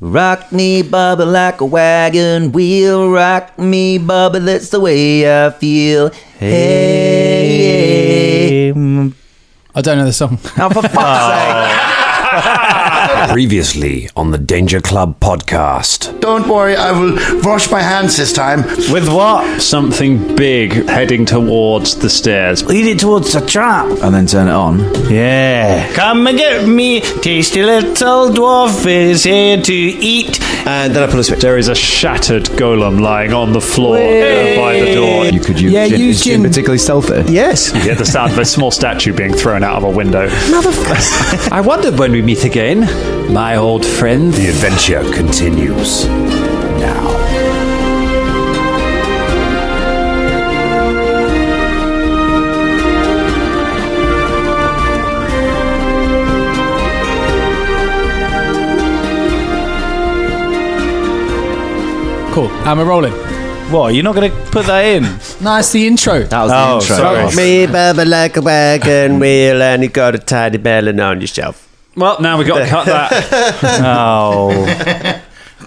Rock me, Bubba, like a wagon wheel. Rock me, Bubba, that's the way I feel. Hey. I don't know the song. Oh, for fuck's sake. Previously on the Danger Club podcast. Don't worry, I will wash my hands this time. With what? Something big heading towards the stairs. Lead it towards the trap. And then turn it on. Yeah. Come and get me, tasty little dwarf is here to eat. And then I pull a switch. There is a shattered golem lying on the floor by the door. You could use Jin. Is Jin particularly stealthy? Yes. You hear the sound of a small statue being thrown out of a window. I wondered when we meet again, my old friend. The adventure continues now. Cool. And we're rolling. What, you're not going to put that in? No, it's the intro. That was the intro. Sorry. Me, Bubba, like a wagon wheel, and you got a tiny melon on your shelf. Well, now we've got to cut that. Oh.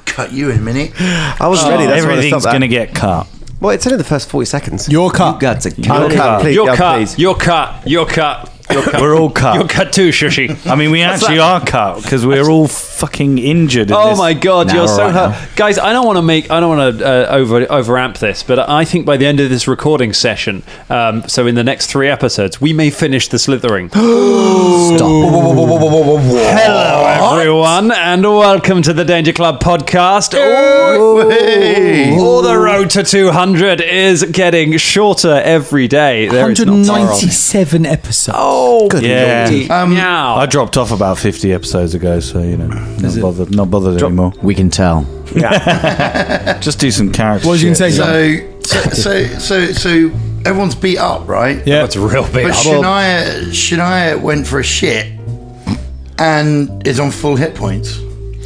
Cut you in a minute. I was ready. That's why I Everything's stopped going to that. get cut. Well, it's only the first 40 seconds. Your cut. You got to Your go. cut, please. You're Yeah, cut. please. You're cut. You're cut. You're cut. We're all cut. You're cut too, Shushi. I mean, we actually are cut because we're all fucking injured. Oh my god, Nah, you're we're so right hurt, now. guys. I don't want to overamp this, but I think by the end of this recording session, so in the next 3 episodes, we may finish the slithering. Hello, everyone, and welcome to the Danger Club podcast. Oh, the road to 200 is getting shorter every day. There is not far off. 197 episodes. Oh, good Yeah. lordy. Meow. I dropped off about 50 episodes ago, so not bothered anymore. We can tell. Just do some character. What was you shit. going to say, So everyone's beat up, right? Yeah. That's a real big. But Shania went for a shit and is on full hit points.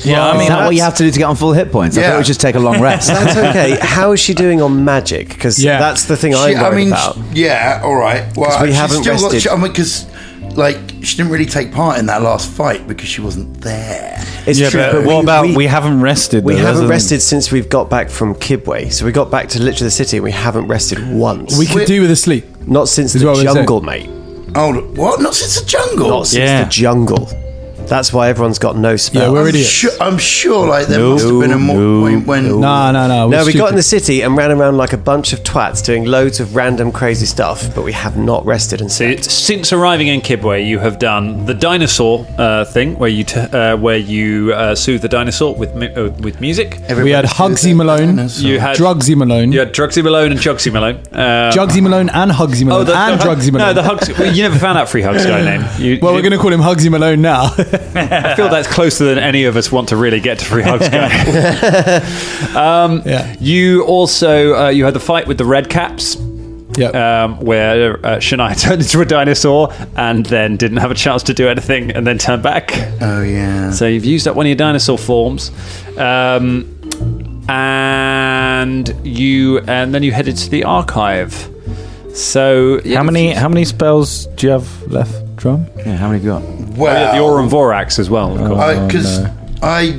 Yeah, I Is mean, that what you have to do to get on full hit points? I thought Yeah. it would just take a long rest. That's okay. How is she doing on magic? Because that's the thing I'm worried about. Yeah, all right. Well, 'Cause we she's haven't still rested. because she didn't really take part in that last fight because she wasn't there. It's yeah, true, but what about we haven't rested? We though, haven't hasn't rested since we've got back from Kibwe. So we got back to literally the city and we haven't rested once. We could do with a sleep. Not since Is the what we're jungle, mate. Oh, what? Not since the jungle. Not since Yeah. the jungle. That's why everyone's got no spells. Yeah, we're idiots. I'm sure like there must have been a point when. No. No, we got in the city and ran around like a bunch of twats doing loads of random crazy stuff, but we have not rested and So slept. since arriving in Kibwe, you have done the dinosaur thing, where you soothe the dinosaur with music. We had Hugsy Malone, You had Drugsy Malone, You had Drugsy Malone and Jugsy Malone. Jugsy Malone and Hugsy Malone and Drugsy Malone. No, the Hugs. Well, you never found out Free Hugs guy name. Well, we're going to call him Hugsy Malone now. I feel that's closer than any of us want to really get to Free Hugs guy. Yeah. You also you had the fight with the Red Caps. Yeah. Where Shania turned into a dinosaur and then didn't have a chance to do anything and then turned back. Oh yeah. So you've used up one of your dinosaur forms, and then you headed to the archive. So How many spells do you have left, Drum? Yeah, how many have you got? Well, the Aurum Vorax as well, of course. Because I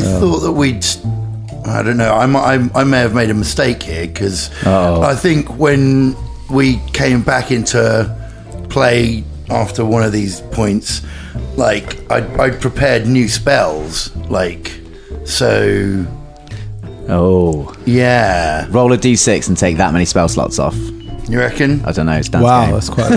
thought that we'd. I don't know. I may have made a mistake here because I think when we came back into play after one of these points, like I'd prepared new spells, like so. Oh. Yeah. Roll a d6 and take that many spell slots off. You reckon? I don't know. It's Dan's Wow, game. that's quite.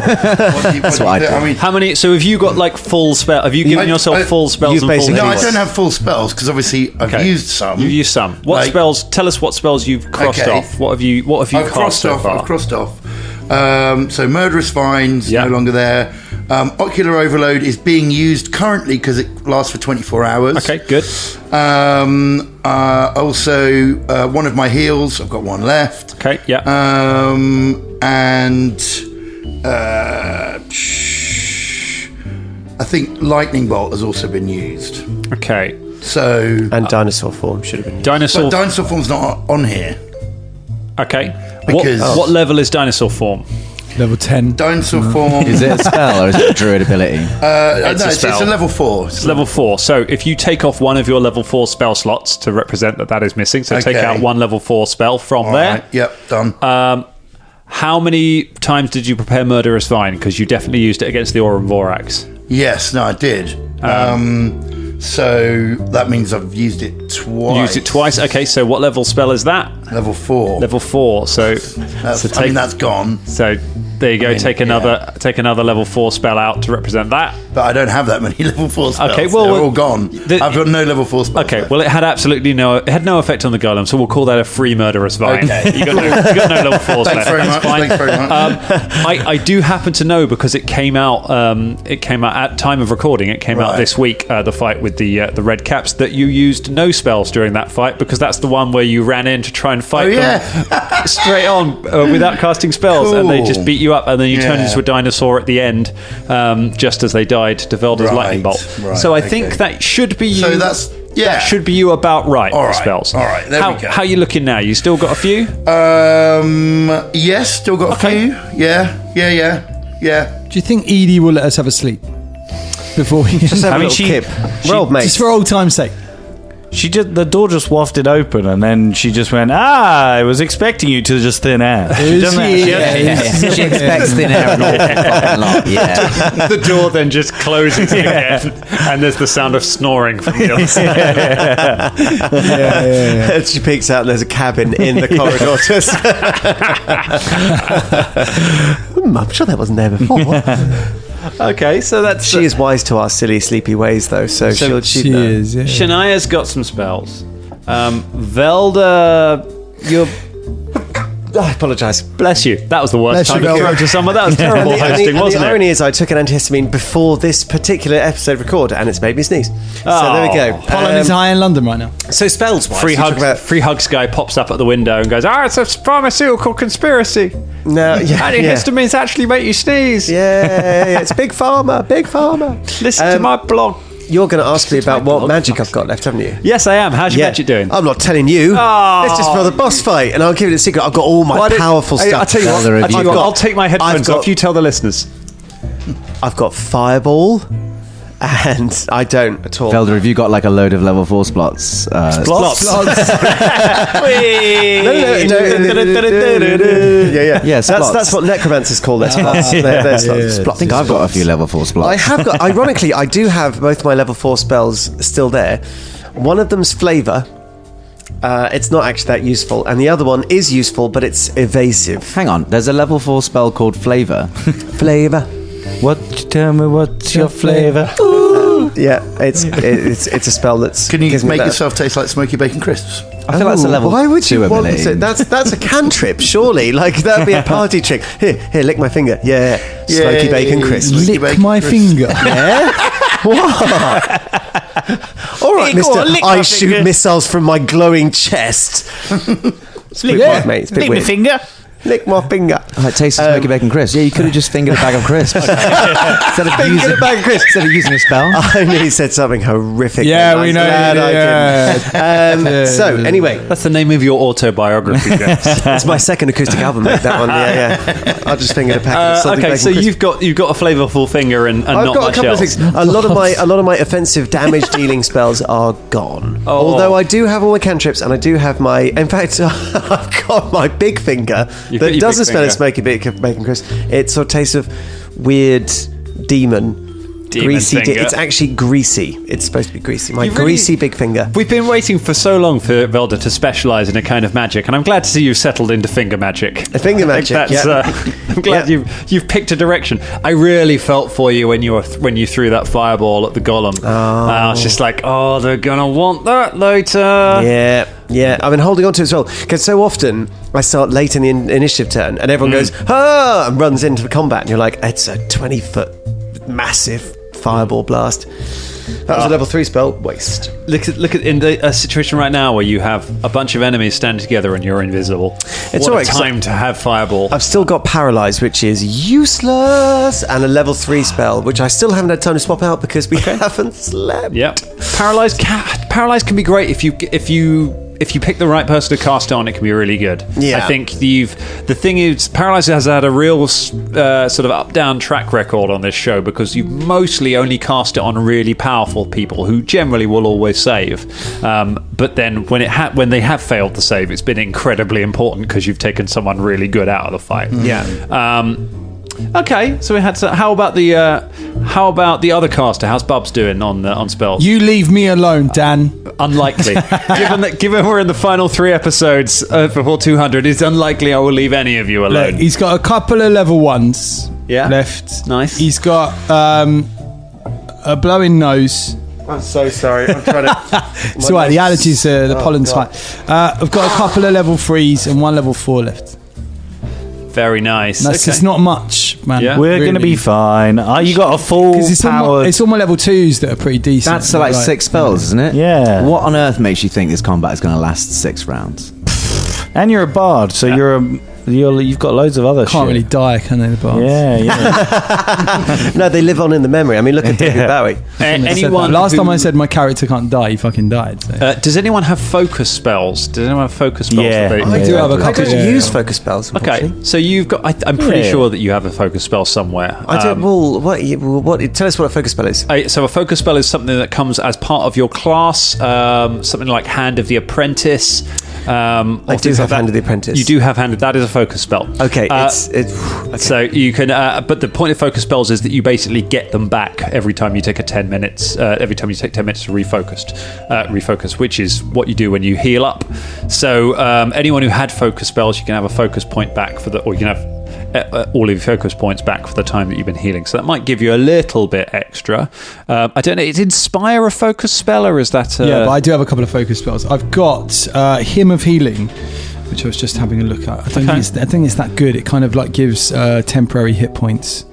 That's what I do. I mean, How many? So have you got like full spell? Have you given yourself full spells? you've And full basically- no, I hits? don't have full spells because obviously I've used some. You've used some. What Like- spells? Tell us what spells you've crossed Okay. off. What have you I've cast so far? I've crossed off. So Murderous Vines, Yeah. no longer there. Ocular Overload is being used currently because it lasts for 24 hours. Okay, good. Also, one of my heals, I've got one left. Okay, yeah. And I think Lightning Bolt has also been used. Okay. So And dinosaur form should have been. Dinosaur. but Dinosaur Form's not on here. Okay. Because- What level is dinosaur form? Level 10. Dinosaur form. Is it a spell or is it a druid ability? It's a level 4. It's level 4. So if you take off one of your level 4 spell slots to represent that is missing, so take out one level 4 spell from there. Right. Yep, done. How many times did you prepare Murderous Vine? Because you definitely used it against the Aurum Vorax. Yes, no, I did. So that means I've used it twice. Used it twice. Okay, so what level spell is that? Level 4. Level 4. So that's gone. So there you go. Take another level 4 spell out to represent that. But I don't have that many level 4 spells. Okay, well, they're all gone. I've got no level 4 spells. Okay, well, it had no effect on the golem, so we'll call that a free Murderous Vine. Okay. you got no level 4 spells. Thanks very much. Thanks very much. I do happen to know because it came out. It came out at time of recording. It came out this week. The fight with the Red Caps, that you used no spells during that fight, because that's the one where you ran in to try and fight them straight on without casting spells, and they just beat you up, and then you turned into a dinosaur at the end, just as they died to Velda's lightning bolt. Right, so I think that should be you. So that should be you about right for spells. All right, there we go. How are you looking now? You still got a few? Yes, still got a few. Yeah. Do you think Edie will let us have a sleep before we Just have a little kip. Well, mate. just for old time's sake? The door just wafted open, and then she just went, I was expecting you to just thin air. She expects thin air an awful fucking lot. Yeah. The door then just closes again, and there's the sound of snoring from the other side. She peeks out and there's a cabin in the corridor. I'm sure that wasn't there before. Okay, so that's... She is wise to our silly, sleepy ways, though, so she'll is, yeah. Shania's got some spells. Velda, you're... I apologise. Bless you. That was the worst Bless time you, to Velda. throw to someone. That was terrible hosting, wasn't the it? irony is I took an antihistamine before this particular episode record, and it's made me sneeze. So there we go. Pollen is high in London right now. So spells-wise... Free hugs guy pops up at the window and goes, it's a pharmaceutical conspiracy. No, Antihistamines actually make you sneeze. Yeah, it's Big Pharma. Listen to my blog. You're going to ask me about what magic I've got left, haven't you? Yes, I am. How's your magic doing? I'm not telling you. It's just for the boss fight, and I'll give it a secret. I've got all my powerful stuff. I'll tell you what. I'll take my headphones off. You tell the listeners. I've got Fireball, and I don't at all. Velda, have you got like a load of level 4 splots? Splots. No. Yeah. Splots. That's what necromancers call their splots. They're splots. I think I've got a few level 4 splots. I have got. Ironically, I do have both my level 4 spells still there. One of them's Flavour. It's not actually that useful, and the other one is useful, but it's evasive. Hang on, there's a level 4 spell called Flavor. Flavour. Tell me what's your flavour? Yeah, it's a spell that's. Can you make yourself taste like smoky bacon crisps? I feel that's a level 2 Why would you want ability. to? That's a cantrip, surely. Like that'd be a party trick. Here, lick my finger. Yeah, smoky bacon crisp. Lick my finger. Yeah. What? All right, Hey, go on, Mister. lick I my shoot finger. missiles from my glowing chest. It's a bit weird, mate. It's a bit Lick my weird. finger. Lick my finger. Oh, it tastes smoky bacon crisps. Yeah, you could have just fingered a bag of crisps. instead of using a spell. I nearly said something horrific. Yeah, I'm we know. glad I didn't. So, anyway, That's the name of your autobiography, James. it's my second acoustic album, mate. That one, yeah. I'll just finger a packet of salty Okay, bacon so crisps. you've got a flavourful finger and I've not got a much couple else. of things. A lot of my offensive damage dealing spells are gone. Oh. Although I do have all my cantrips, and I do have my. In fact, I've got my big finger You've got that your doesn't big smell finger. of smoky bacon crisp. It sort of tastes of weird demon greasy. finger. It's actually greasy. It's supposed to be greasy. My You really- greasy big finger. We've been waiting for so long for Velda to specialise in a kind of magic, and I'm glad to see you've settled into finger magic. Finger magic. That's, I'm glad you've picked a direction. I really felt for you when you threw that fireball at the golem. I was just like, they're gonna want that later. Yeah. I've been holding on to it as well because so often I start late in the initiative turn and everyone goes and runs into the combat and you're like, it's a 20-foot massive fireball blast. That was a level 3 spell. Waste. Look at in a situation right now where you have a bunch of enemies standing together and you're invisible. It's what all right, a time to have fireball. I've still got Paralyze, which is useless, and a level 3 spell, which I still haven't had time to swap out because we haven't slept. Yep. Paralyzed can be great if you if you pick the right person to cast it on, it can be really good. Yeah. I think the thing is, Paralyzer has had a real sort of up-down track record on this show because you've mostly only cast it on really powerful people who generally will always save. But then when they have failed to save, it's been incredibly important because you've taken someone really good out of the fight. Yeah. Okay, so we had. How about the other caster? How's Bubs doing on spells? You leave me alone, Dan. Unlikely. given we're in the final 3 episodes before 200, it's unlikely I will leave any of you alone. Look, he's got a couple of level 1s left. Nice. He's got a blowing nose. I'm so sorry. I'm trying to. It's all right. The allergies, the pollen's fine. I've got a couple of level 3s and 1 level 4 left. Very nice. That's just not much, man. Yeah. We're going to be fine. You got a full power. It's all my level 2s that are pretty decent. That's like 6 spells, isn't it? Yeah. What on earth makes you think this combat is going to last 6 rounds? And you're a bard, so you've got loads of other shit. Can't really die, can they, the bards? Yeah. No, they live on in the memory. I mean, look at David Bowie. Last time I said my character can't die, he fucking died. So. Does anyone have focus spells? Does anyone have focus spells? Yeah. I do have a couple. I don't use focus spells. Okay, so you've got. I'm pretty sure that you have a focus spell somewhere. I don't. Well, what? Tell us what a focus spell is. So a focus spell is something that comes as part of your class. Something like Hand of the Apprentice. I do have Hand of the Apprentice. You do have Hand of. That is a focus spell. Okay, okay. So you can. But the point of focus spells is that you basically get them back every time you take 10 minutes. Every time you take 10 minutes to refocus, which is what you do when you heal up. So anyone who had focus spells, you can have a focus point back or you can have all of your focus points back for the time that you've been healing. So that might give you a little bit extra. I don't know. Is Inspire a focus spell or is that? Yeah, but I do have a couple of focus spells. I've got Hymn of Healing, which I was just having a look at. I think it's that good. It kind of like gives temporary hit points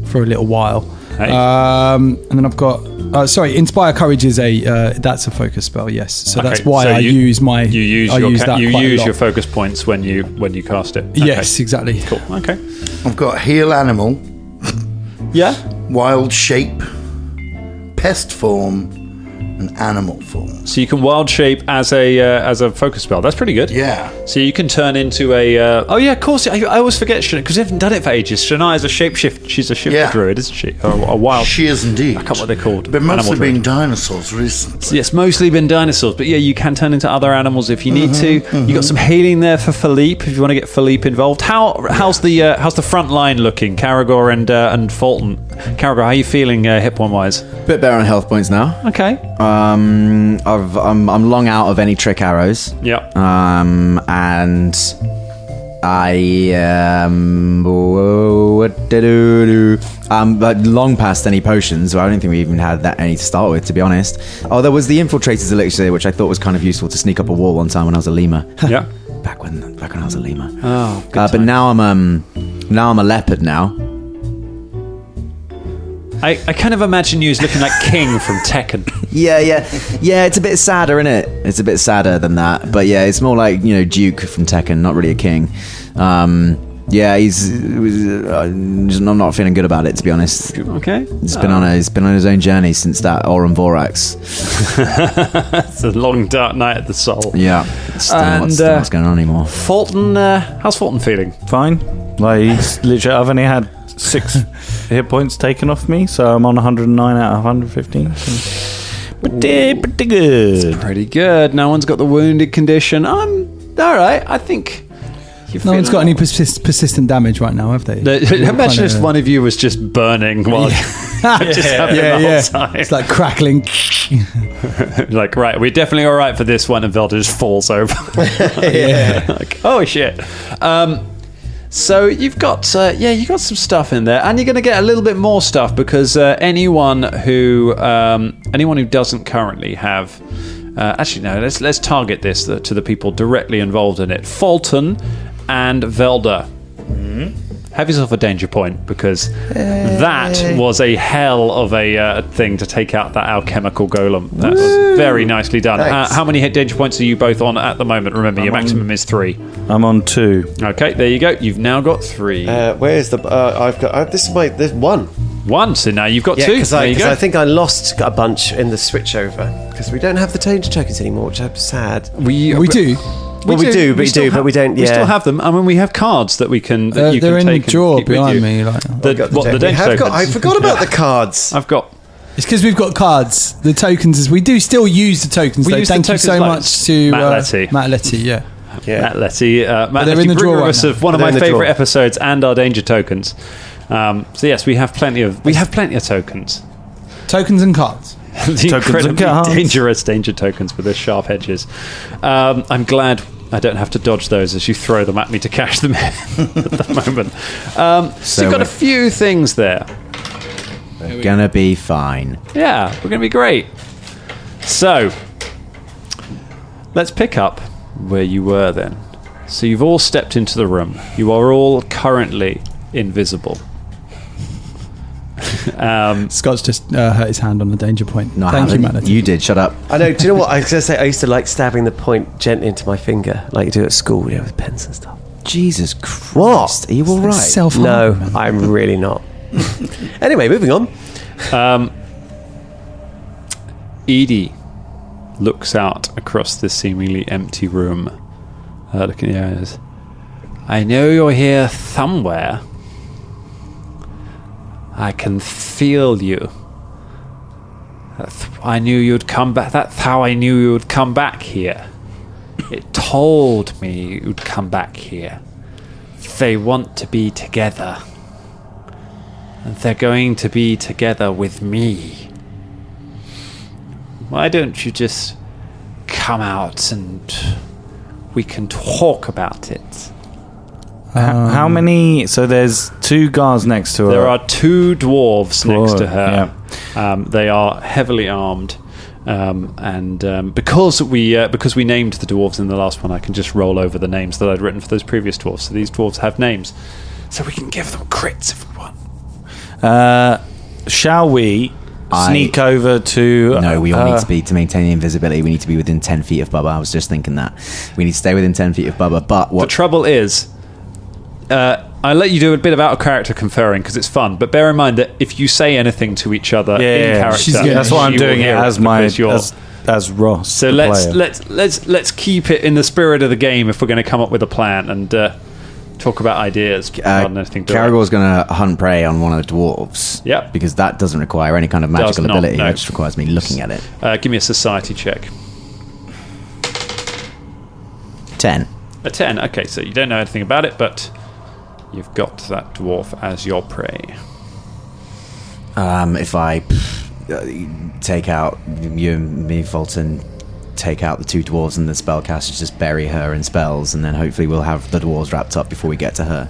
for a little while. Hey. And then I've got Inspire Courage is that's a focus spell. Yes, so that's why I use my. You use your focus points when you cast it. Okay. Yes, exactly. Cool. Okay. I've got Heal Animal, Yeah. Wild Shape, Pest Form, and Animal Form. So you can wild shape as a focus spell. That's pretty good. Yeah. So you can turn into a. Oh yeah, of course. I always forget because we haven't done it for ages. Shania is a shapeshift. She's a shifter druid, isn't she? A wild. She is indeed. I can't remember what they're called. But mostly Animal been dinosaurs recently. Yes, mostly been dinosaurs, but yeah, you can turn into other animals if you need to. You got some healing there for Philipe if you want to get Philipe involved. How's the front line looking, Caragor and Fulton? Caragor, how are you feeling hit point wise? Bit better on health points now. Okay. I'm long out of any trick arrows. Yep. And I long past any potions. I don't think we even had that any to start with, to be honest. Oh, there was the Infiltrator's Elixir, which I thought was kind of useful to sneak up a wall one time when I was a lemur. Yeah. Back when I was a lemur. Oh, good but time. now I'm a leopard now. I kind of imagine you as looking like King from Tekken. Yeah. It's a bit sadder, isn't it? It's a bit sadder than that, but yeah, it's more like Duke from Tekken, not really a king. Yeah, I'm not feeling good about it, to be honest. Okay. He's been on his own journey since that Aurum Vorax. It's a long dark night at the soul. Yeah. Don't know what's going on anymore. Fulton, how's Fulton feeling? Fine. Like, he's literally, I've only had 6 hit points taken off me, so I'm on 109 out of 115. So pretty good. Pretty good. No one's got the wounded condition. I'm all right. I think. No one's got any persistent damage right now, have they? Imagine if one of you was just burning while just happening the whole time. It's like crackling. Like, right, we're definitely all right for this one, and Velda just falls over. Like, oh shit. So you've got some stuff in there, and you're going to get a little bit more stuff because anyone who doesn't currently have. Actually, no. Let's target this to the people directly involved in it. Fulton and Velda. Have yourself a danger point because that was a hell of a thing to take out that alchemical golem. That was very nicely done. How many hit danger points are you both on at the moment? Remember, your maximum is 3. I'm on 2. Okay, there you go. You've now got 3. Where is the? I've got. There's 1. 1, so now you've got 2. Because There you go. I think I lost a bunch in the switch over because we don't have the danger tokens anymore, which I'm sad. we do. Well, we do, but we don't. We still have them. I mean, we have cards that we can. That you They're can in the take and drawer keep with behind you. me. Like, The danger tokens. I forgot about the cards. I've got. it's because we've got cards. The tokens is we do still use the tokens. We Though. use the Thank you tokens so loads. much to Matt Letty. Yeah. Matt Letty, Matt they're Letty, in the drawer bringer right us now. of one of They're my in the favourite drawer. episodes and our danger tokens. So yes, we have plenty of tokens. Tokens and cards. The and incredibly cards. dangerous danger tokens with their sharp edges. I'm glad I don't have to dodge those as you throw them at me to catch them at the moment. So you've got a few things there. We're gonna be fine. Yeah, we're going to be great. So, let's pick up where you were then. So you've all stepped into the room. You are all currently invisible. Scott's just hurt his hand on the danger point. No, I Thank you, haven't. Matt. You did. Shut up. I know. Do you know what? I was going to say, I used to like stabbing the point gently into my finger, like you do at school, with pens and stuff. Jesus Christ. What? Are you all right? Self-harm. No, man. I'm really not. Anyway, moving on. Edie looks out across this seemingly empty room, looking at the others. I know you're here somewhere. I can feel you. I knew you'd come back. That's how I knew you would come back here. It told me you'd come back here. They want to be together. And they're going to be together with me. Why don't you just come out and we can talk about it? How many? So there's 2 guards next to her. There are 2 dwarves next to her. Yeah. They are heavily armed, and because we named the dwarves in the last one, I can just roll over the names that I'd written for those previous dwarves. So these dwarves have names, so we can give them crits if we want. Shall we sneak over to? No, we all need to be, to maintain the invisibility, we need to be within 10 feet of Bubba. I was just thinking that. We need to stay within 10 feet of Bubba, but what... The trouble is, I let you do a bit of out-of-character conferring because it's fun, but bear in mind that if you say anything to each other in character... That's why I'm doing it as my... As Ross. So let's keep it in the spirit of the game if we're going to come up with a plan and talk about ideas rather than anything direct. Caragor's going to hunt prey on one of the dwarves. Yep. Because that doesn't require any kind of magical not, ability. no. It just requires me looking at it. Give me a society check. 10. A 10. Okay, so you don't know anything about it, but you've got that dwarf as your prey. If I take out me, Fulton, take out the 2 dwarves and the spellcasters, just bury her in spells, and then hopefully we'll have the dwarves wrapped up before we get to her.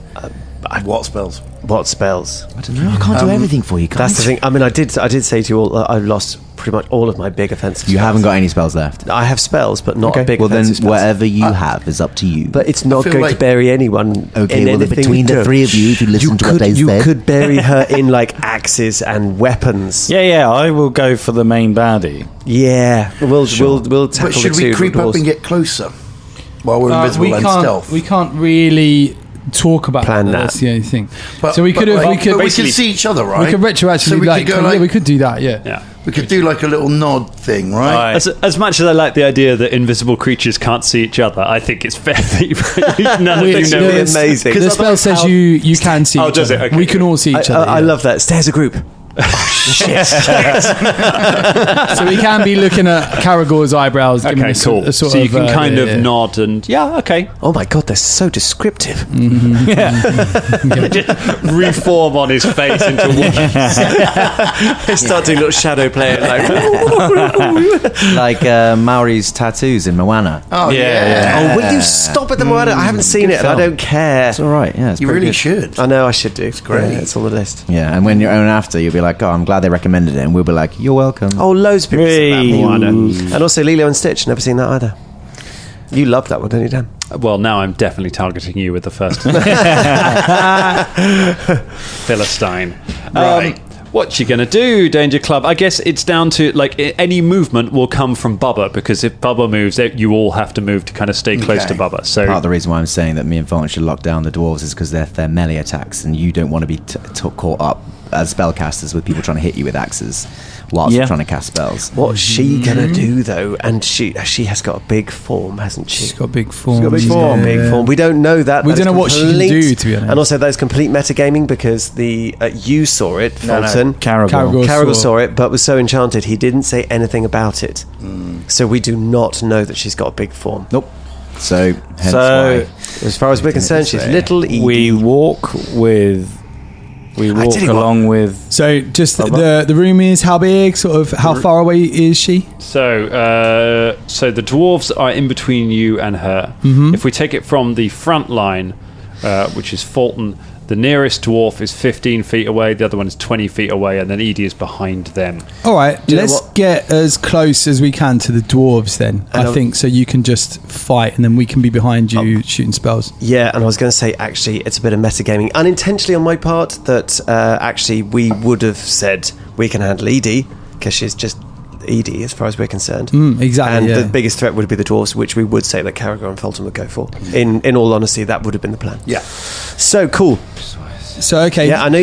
What spells? What spells? I don't know. I can't do everything for you, guys. That's the thing. I mean, I did say to you all, I've lost pretty much all of my big offensive spells. You haven't got any spells left. I have spells, but not big well, then offensive spells. whatever you have is up to you. But it's not feel going like- to bury anyone Okay, in well, anything between we the do. 3 of you, if you listen to what they you said. could bury her in like axes and weapons. Yeah, I will go for the main baddie. Yeah, we'll tackle But should the 2 we creep up dwarves. and get closer while we're invisible and stealth? We can't really talk about Plan that. That's the only thing. But- so we but could like- we could but we can see each other, right? We could retroactively So we like, could go like- we could do that. Yeah. Yeah. We could do like a little nod thing, right? As much as I like the idea that invisible creatures can't see each other, I think it's fair that none of you It's know. really this. amazing. The spell says you can see. Oh, each does other. it? Okay, we can all see each other. I yeah. love that. Stay as a group. So we can be looking at Caragor's eyebrows. Giving Okay, us cool. a sort So you of, can kind yeah, of yeah. nod and okay. Oh my god, they're so descriptive. Reform on his face into one. They start doing little shadow play. Like Maori's tattoos in Moana. Oh, yeah. Oh, will you stop at the Moana? I haven't seen it, and I don't care. It's all right. Yeah, it's You pretty really good. should. I know I should do. It's great. Yeah, it's on the list. Yeah, and when you're on after, you'll be like, "Oh, I'm glad they recommended it," and we'll be like, "You're welcome." Oh, loads of people said that. Hey. Moana. And also Lilo and Stitch. Never seen that either. You love that one, don't you, Dan? Well, now I'm definitely targeting you with the first Philistine. Right. What you gonna do, Danger Club? I guess it's down to any movement will come from Bubba, because if Bubba moves, you all have to move to kind of stay close to Bubba. So part of the reason why I'm saying that me and Fulton should lock down the dwarves is because they're melee attacks, and you don't want to be caught up as spellcasters with people trying to hit you with axes whilst you're trying to cast spells. What's she gonna do though? And she has got a big form, hasn't she? She's got a big form. She's got a big form. Big form. We don't know that. We don't know what she can do, to be honest. And also, that is complete metagaming because you saw it, Fulton. Caragor saw it, but was so enchanted he didn't say anything about it. So we do not know that she's got a big form. Nope. So why as far as we're concerned, she's little Edie. We walk along with. So just the room is how big? Sort of how far away is she? So the dwarves are in between you and her. If we take it from the front line, which is Fulton, the nearest dwarf is 15 feet away, the other one is 20 feet away, and then Edie is behind them. All right, let's get as close as we can to the dwarves then, I think, so you can just fight and then we can be behind you shooting spells. Yeah, and I was going to say, actually, it's a bit of metagaming, unintentionally on my part, that actually we would have said we can handle Edie, because she's just Edie as far as we're concerned. Exactly. And the biggest threat would be the dwarves, which we would say that Caragor and Fulton would go for. In all honesty, that would have been the plan. Yeah. So cool. So okay. Yeah, I know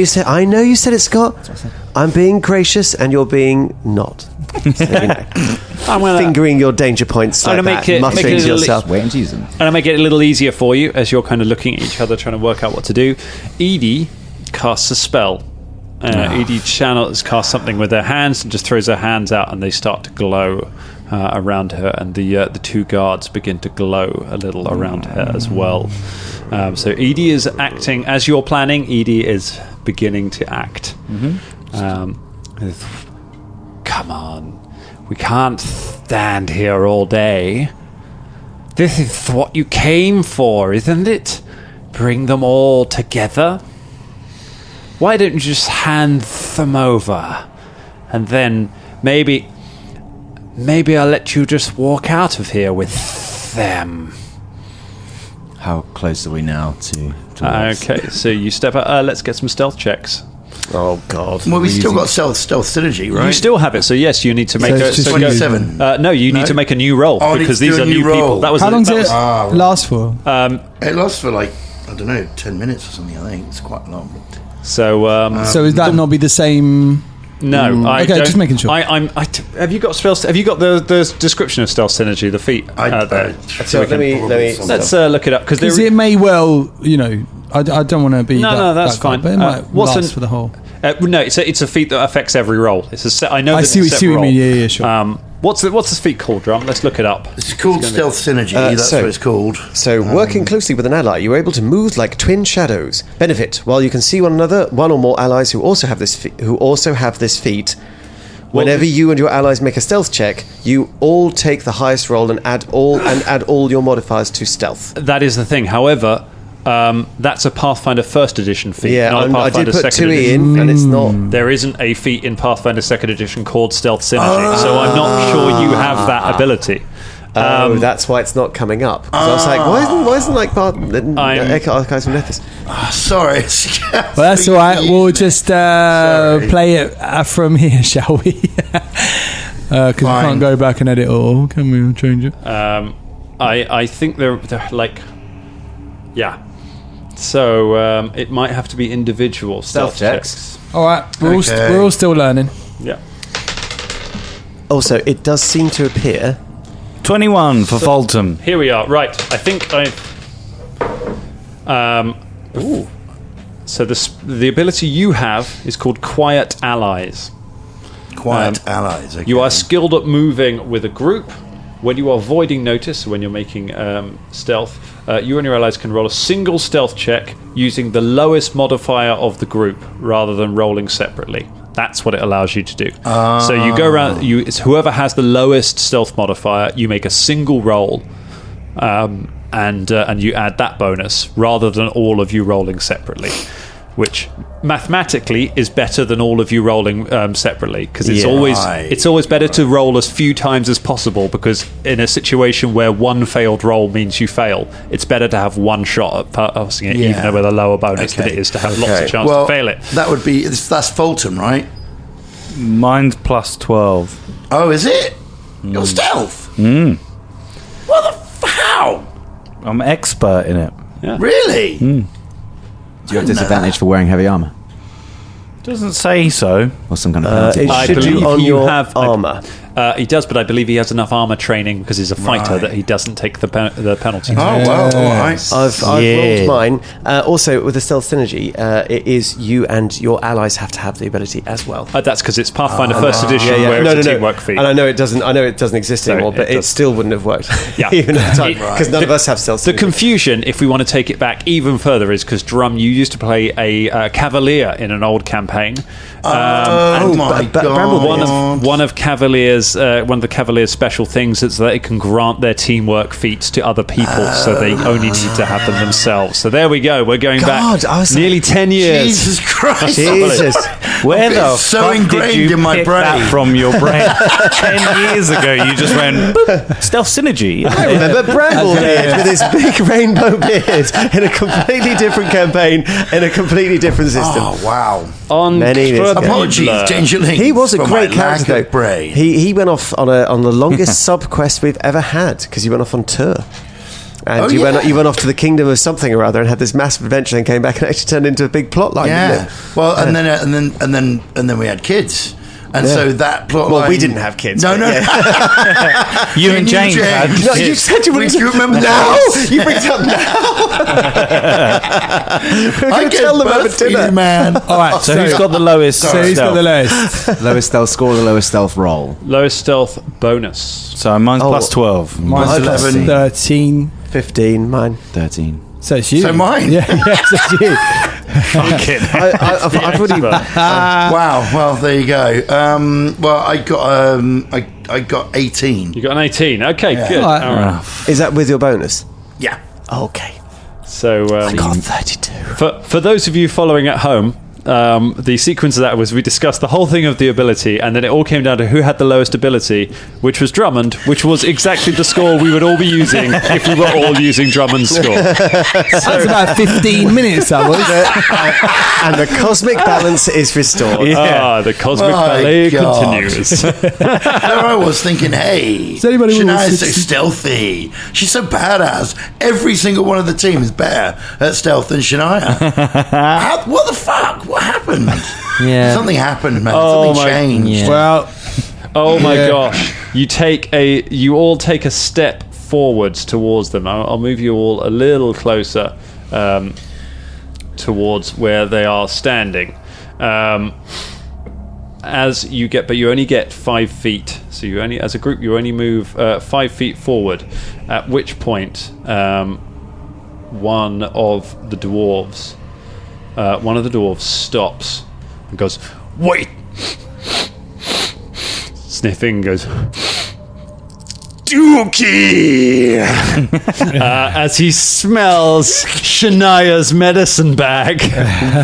you said it, Scott. I'm being gracious and you're being not. So, I'm fingering your danger points like that, muttering to yourself. waiting to use them. And I make it a little easier for you as you're kind of looking at each other, trying to work out what to do. Edie casts a spell. Edie casts something with her hands and just throws her hands out, and they start to glow around her, and the two guards begin to glow a little around her as well. So Edie is acting as you're planning. Edie is beginning to act. Come on, we can't stand here all day. This is what you came for, isn't it? Bring them all together. Why don't you just hand them over, and then maybe I'll let you just walk out of here with them. How close are we now to Okay, so you step out. Let's get some stealth checks. Oh God! Well, we still got stealth synergy, right? You still have it, so yes, you need to make it's just 27. No, you need to make a new roll because these are new people. That was how long does it last for? It lasts for I don't know, 10 minutes or something. I think it's quite long. So, so is that not be the same? No, I okay, don't, just making sure. Have you got spells? Have you got the description of stealth synergy? The feat there. So let me Let's look it up because it may well, I don't want to be. No, that's fine. But it might last for the whole. No, it's a feat that affects every roll. It's a set. I know. I see what you mean. Yeah, sure. What's this feat called, Drum? Let's look it up. It's called stealth synergy. That's what it's called. So, working closely with an ally, you're able to move like twin shadows. Benefit: while you can see one another, one or more allies who also have this feat. Whenever you and your allies make a stealth check, you all take the highest roll and add all your modifiers to stealth. That is the thing. However, that's a Pathfinder First Edition feat. Yeah, not a Pathfinder I did put Second 2E Edition. in, and it's not. There isn't a feat in Pathfinder Second Edition called Stealth Synergy, so I'm not sure you have that ability. That's why it's not coming up. So I was like, why isn't like Archives from Nethys? Sorry. Well, that's all right. We'll just play it from here, shall we? Because we can't go back and edit it all. Can we change it? I think they're like, yeah. So it might have to be individual stealth checks. All right, we're all still learning. Yeah. Also, it does seem to appear 21 for Fulton. Here we are. Right. I think So the ability you have is called Quiet Allies. Quiet Allies. Okay. You are skilled at moving with a group. When you are avoiding notice, when you're making stealth, you and your allies can roll a single stealth check using the lowest modifier of the group rather than rolling separately. That's what it allows you to do. So you go around. It's whoever has the lowest stealth modifier. You make a single roll, and you add that bonus rather than all of you rolling separately, which mathematically is better than all of you rolling separately, because it's always better to roll as few times as possible, because in a situation where one failed roll means you fail, it's better to have one shot at passing it even with a lower bonus than it is to have lots of chance to fail it. That's Fulton, right? Mine's plus 12. Oh, is it? Your stealth? What the how? I'm expert in it. Really? Do you have disadvantage for wearing heavy armor? Doesn't say so. Or some kind of penalty? It I should believe do on you your have armour. He does, but I believe he has enough armor training because he's a fighter Right. that he doesn't take the penalty. Oh, well, all right. I've rolled mine. Also, with the stealth synergy, it is you and your allies have to have the ability as well. That's because it's Pathfinder First Edition, where it's a teamwork feat. And I know it doesn't. I know it doesn't exist So anymore, but it it does- still wouldn't have worked. Yeah. Even at the time, Right. because none of us have stealth. The synergy. confusion, if we want to take it back even further, is because Drum, you used to play a cavalier in an old campaign. Oh my god! One of the Cavalier's special things is that it can grant their teamwork feats to other people, so they only need to have them themselves. So there we go. We're going God, I back was nearly 10 years. Jesus Christ! Jesus. Where the It's so fuck ingrained did you in my pick brain. that from your brain? 10 years ago, you just went boop, stealth synergy. I remember Bramblebeard with his big rainbow beard in a completely different campaign in a completely different system. Oh wow! On Many years ago. Apologies, Dangerling. He was a for great my lack character, of though. brain. He went off on the longest sub quest we've ever had because he went off on tour. And Oh, you yeah. went off to the kingdom of something or other and had this massive adventure and came back and actually turned into a big plot line. Yeah. Didn't it? Well, and then we had kids, and Yeah. so that plot. Well, line, we didn't have kids. No, but no. yeah. You and James had No, you kids. said you wouldn't. Do you remember now? that? You bring it up now. We're I going to gave tell them birth over to you, dinner. man. All right, So who's got the lowest? So who's got the stealth? lowest? Lowest stealth score, the lowest stealth roll. Lowest stealth bonus. So mine's plus 12. Mine's Plus 11. 13. 15, mine. 13. So it's you. So mine. Yeah, so it's you. I've already. Wow. Well, there you go. Well, I got 18. You got an 18. Okay, good. All right. All right. Is that with your bonus? Yeah. Okay. So I got 32. for those of you following at home, the sequence of that was we discussed the whole thing of the ability, and then it all came down to who had the lowest ability, which was Drummond, which was exactly the score we would all be using if we were all using Drummond's score. That's about 15 minutes, that was. And the cosmic balance is restored. The cosmic My ballet God. continues. There I was thinking, hey, anybody with Shania's so 60? stealthy. She's so badass. Every single one of the team is better at stealth than Shania. What the fuck? What happened? Yeah. Something happened, man. Oh Something my- changed. Yeah. Well, Oh my Yeah. gosh! You all take a step forwards towards them. I'll move you all a little closer towards where they are standing. As you get, but you only get 5 feet. So you only, as a group, you only move 5 feet forward. At which point, one of the dwarves stops and goes, "Wait!" Sniffing, goes, "Dookie!" As he smells Shania's medicine bag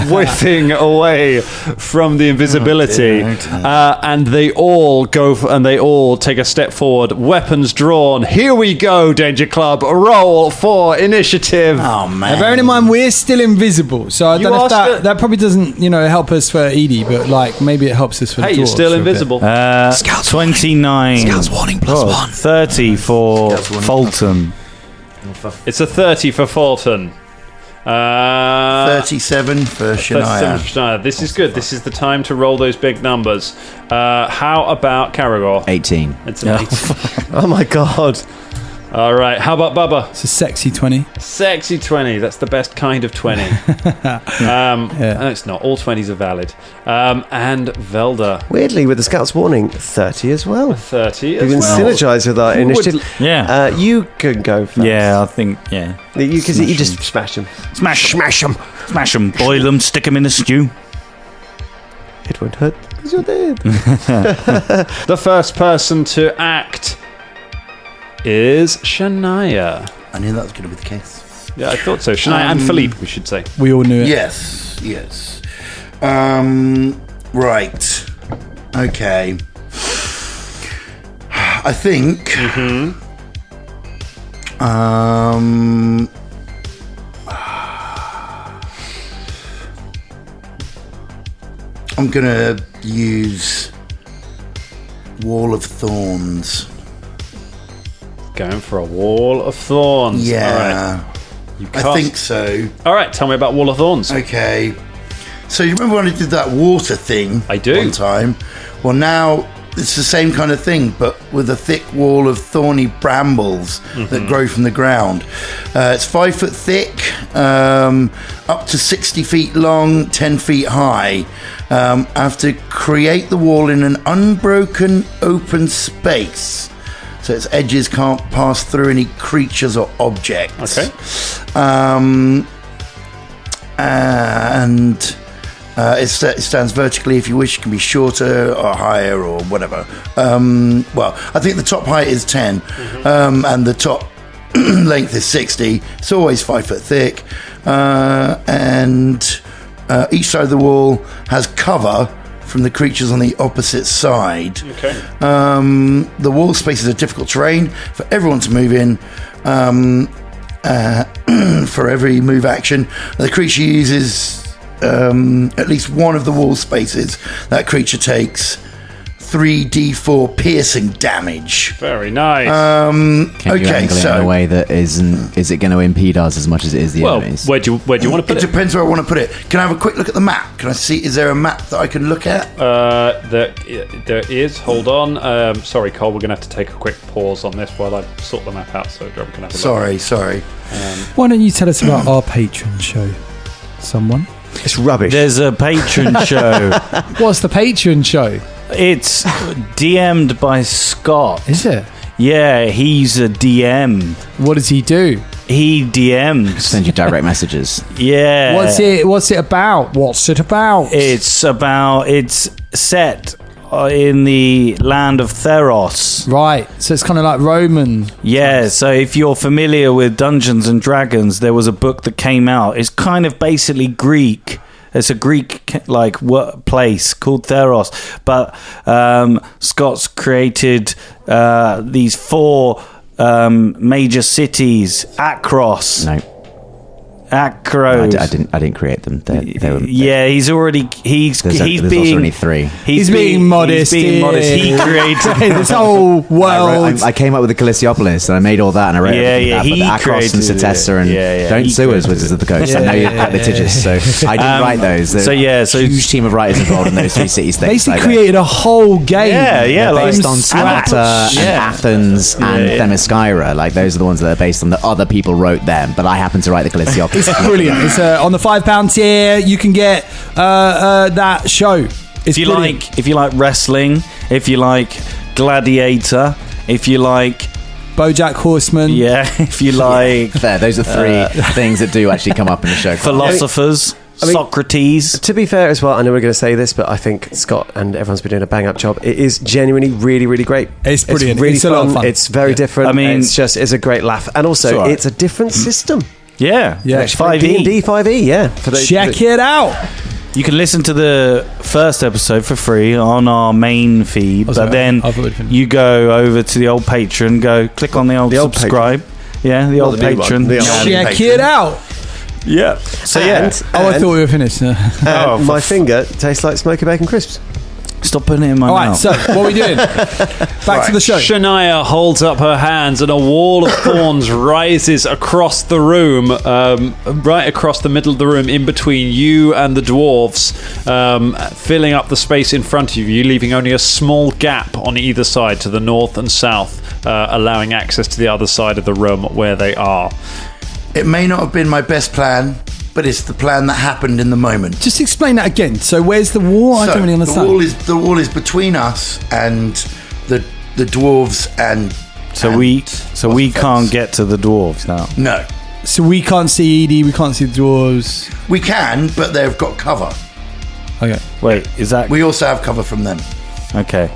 whiffing away from the invisibility. And they all they all take a step forward, weapons drawn. Here we go, Danger Club. Roll for initiative. Oh, now man. bearing in mind we're still invisible, so I You don't know if are still- that probably doesn't help us for Edie, but like maybe it helps us for. Hey, the you're dwarves still for a bit. invisible. 29. Scouts warning, +1. 30 for Fulton. It's a 30 for Fulton. 37 for 37 Shania. for Shania. This is good. This is the time to roll those big numbers. How about Caragor? 18. It's an 8. Oh my god. All right. How about Bubba? It's a sexy 20. Sexy 20. That's the best kind of 20. No, it's not. All 20s are valid. And Velda, Weirdly, with the Scout's Warning, 30 as well. 30 We've as been well. synergised with our initiative. Yeah. You can go first. Yeah, I think, yeah. You just smash them. Smash them, boil them, stick them in a stew. It won't hurt because you're dead. The first person to act is Shania. I knew that was going to be the case. Yeah, I thought so. Shania and Philipe, we should say. We all knew it. Yes. Right. Okay. I think. I'm gonna use Wall of Thorns. Going for a Wall of Thorns. Yeah. All right. You I think so. All right, tell me about Wall of Thorns. Okay. So you remember when I did that water thing? I do. One time. Well, now it's the same kind of thing, but with a thick wall of thorny brambles that grow from the ground. It's 5 foot thick, up to 60 feet long, 10 feet high. I have to create the wall in an unbroken open space, so its edges can't pass through any creatures or objects. Okay. It stands vertically. If you wish, it can be shorter or higher or whatever. Well, I think the top height is 10, and the top length is 60. It's always 5 foot thick, and each side of the wall has cover from the creatures on the opposite side. Okay. The wall spaces are difficult terrain for everyone to move in. For every move action, the creature uses at least one of the wall spaces. That creature takes 3d4 piercing damage. Very nice. Can you angle it in a way that is it going to impede us as much as it is the enemies? Where do you want to put it? It depends where I want to put it. Can I have a quick look at the map? Can I see? Is there a map that I can look at? There is. Hold on. Sorry, Cole. We're going to have to take a quick pause on this while I sort the map out, so everyone can have a look. Sorry. Why don't you tell us about our Patreon show? Someone? It's rubbish. There's a patron show. What's the Patreon show? It's DM'd by Scott. Is it? Yeah, he's a DM. What does he do? He DMs. Send you direct messages. Yeah. What's it about? It's set in the land of Theros. Right, so it's kind of like Roman. Yeah, so if you're familiar with Dungeons and Dragons, there was a book that came out. It's kind of basically Greek. It's a Greek place called Theros, but Scott's created these 4 major cities. Akros. No. Akros. I didn't create them. They were, yeah, he's also only 3. He's being modest. He created this whole world. I came up with the Callisiopolis and I made all that and I wrote he the Akros and Setessa and Don't Sue Us, Wizards of the Coast. I know you're quite litigious, so I didn't write those. There's a huge team of writers involved in those 3 cities. Basically created a whole game. Based on Sparta and Athens and Themyscira. Like those are the ones that are based on the other people wrote them, but I happen to write the Callisiopolis. It's brilliant. It's on the £5 tier. You can get that show. If you like wrestling, if you like Gladiator, if you like BoJack Horseman, if you like fair. Those are 3 things that do actually come up in the show. Philosophers. Socrates. To be fair as well, I know we're going to say this, but I think Scott and everyone's been doing a bang up job. It is genuinely really, really great. It's brilliant. It's really it's a lot of fun. It's very different. I mean, it's a great laugh, and also it's a different system. Yeah. 5e. D&D 5e. Yeah. Check it out. You can listen to the first episode for free on our main feed, but then you go over to the old Patreon, click on the old subscribe. Patreon. Yeah, the old Patreon. Check it out. Yeah. So I thought we were finished. My finger tastes like smoky bacon crisps. Stop putting it in my mouth. All right, so what are we doing? Back to the show. Shania holds up her hands and a wall of thorns rises across the room, right across the middle of the room, in between you and the dwarves, filling up the space in front of you, leaving only a small gap on either side to the north and south, allowing access to the other side of the room where they are. It may not have been my best plan, but it's the plan that happened in the moment. Just explain that again. So where's the wall? I don't really understand. The wall is between us and the dwarves and. So we can't get to the dwarves now. No. So we can't see Edie. We can't see the dwarves. We can, but they've got cover. Okay. Wait, is that? We also have cover from them. Okay.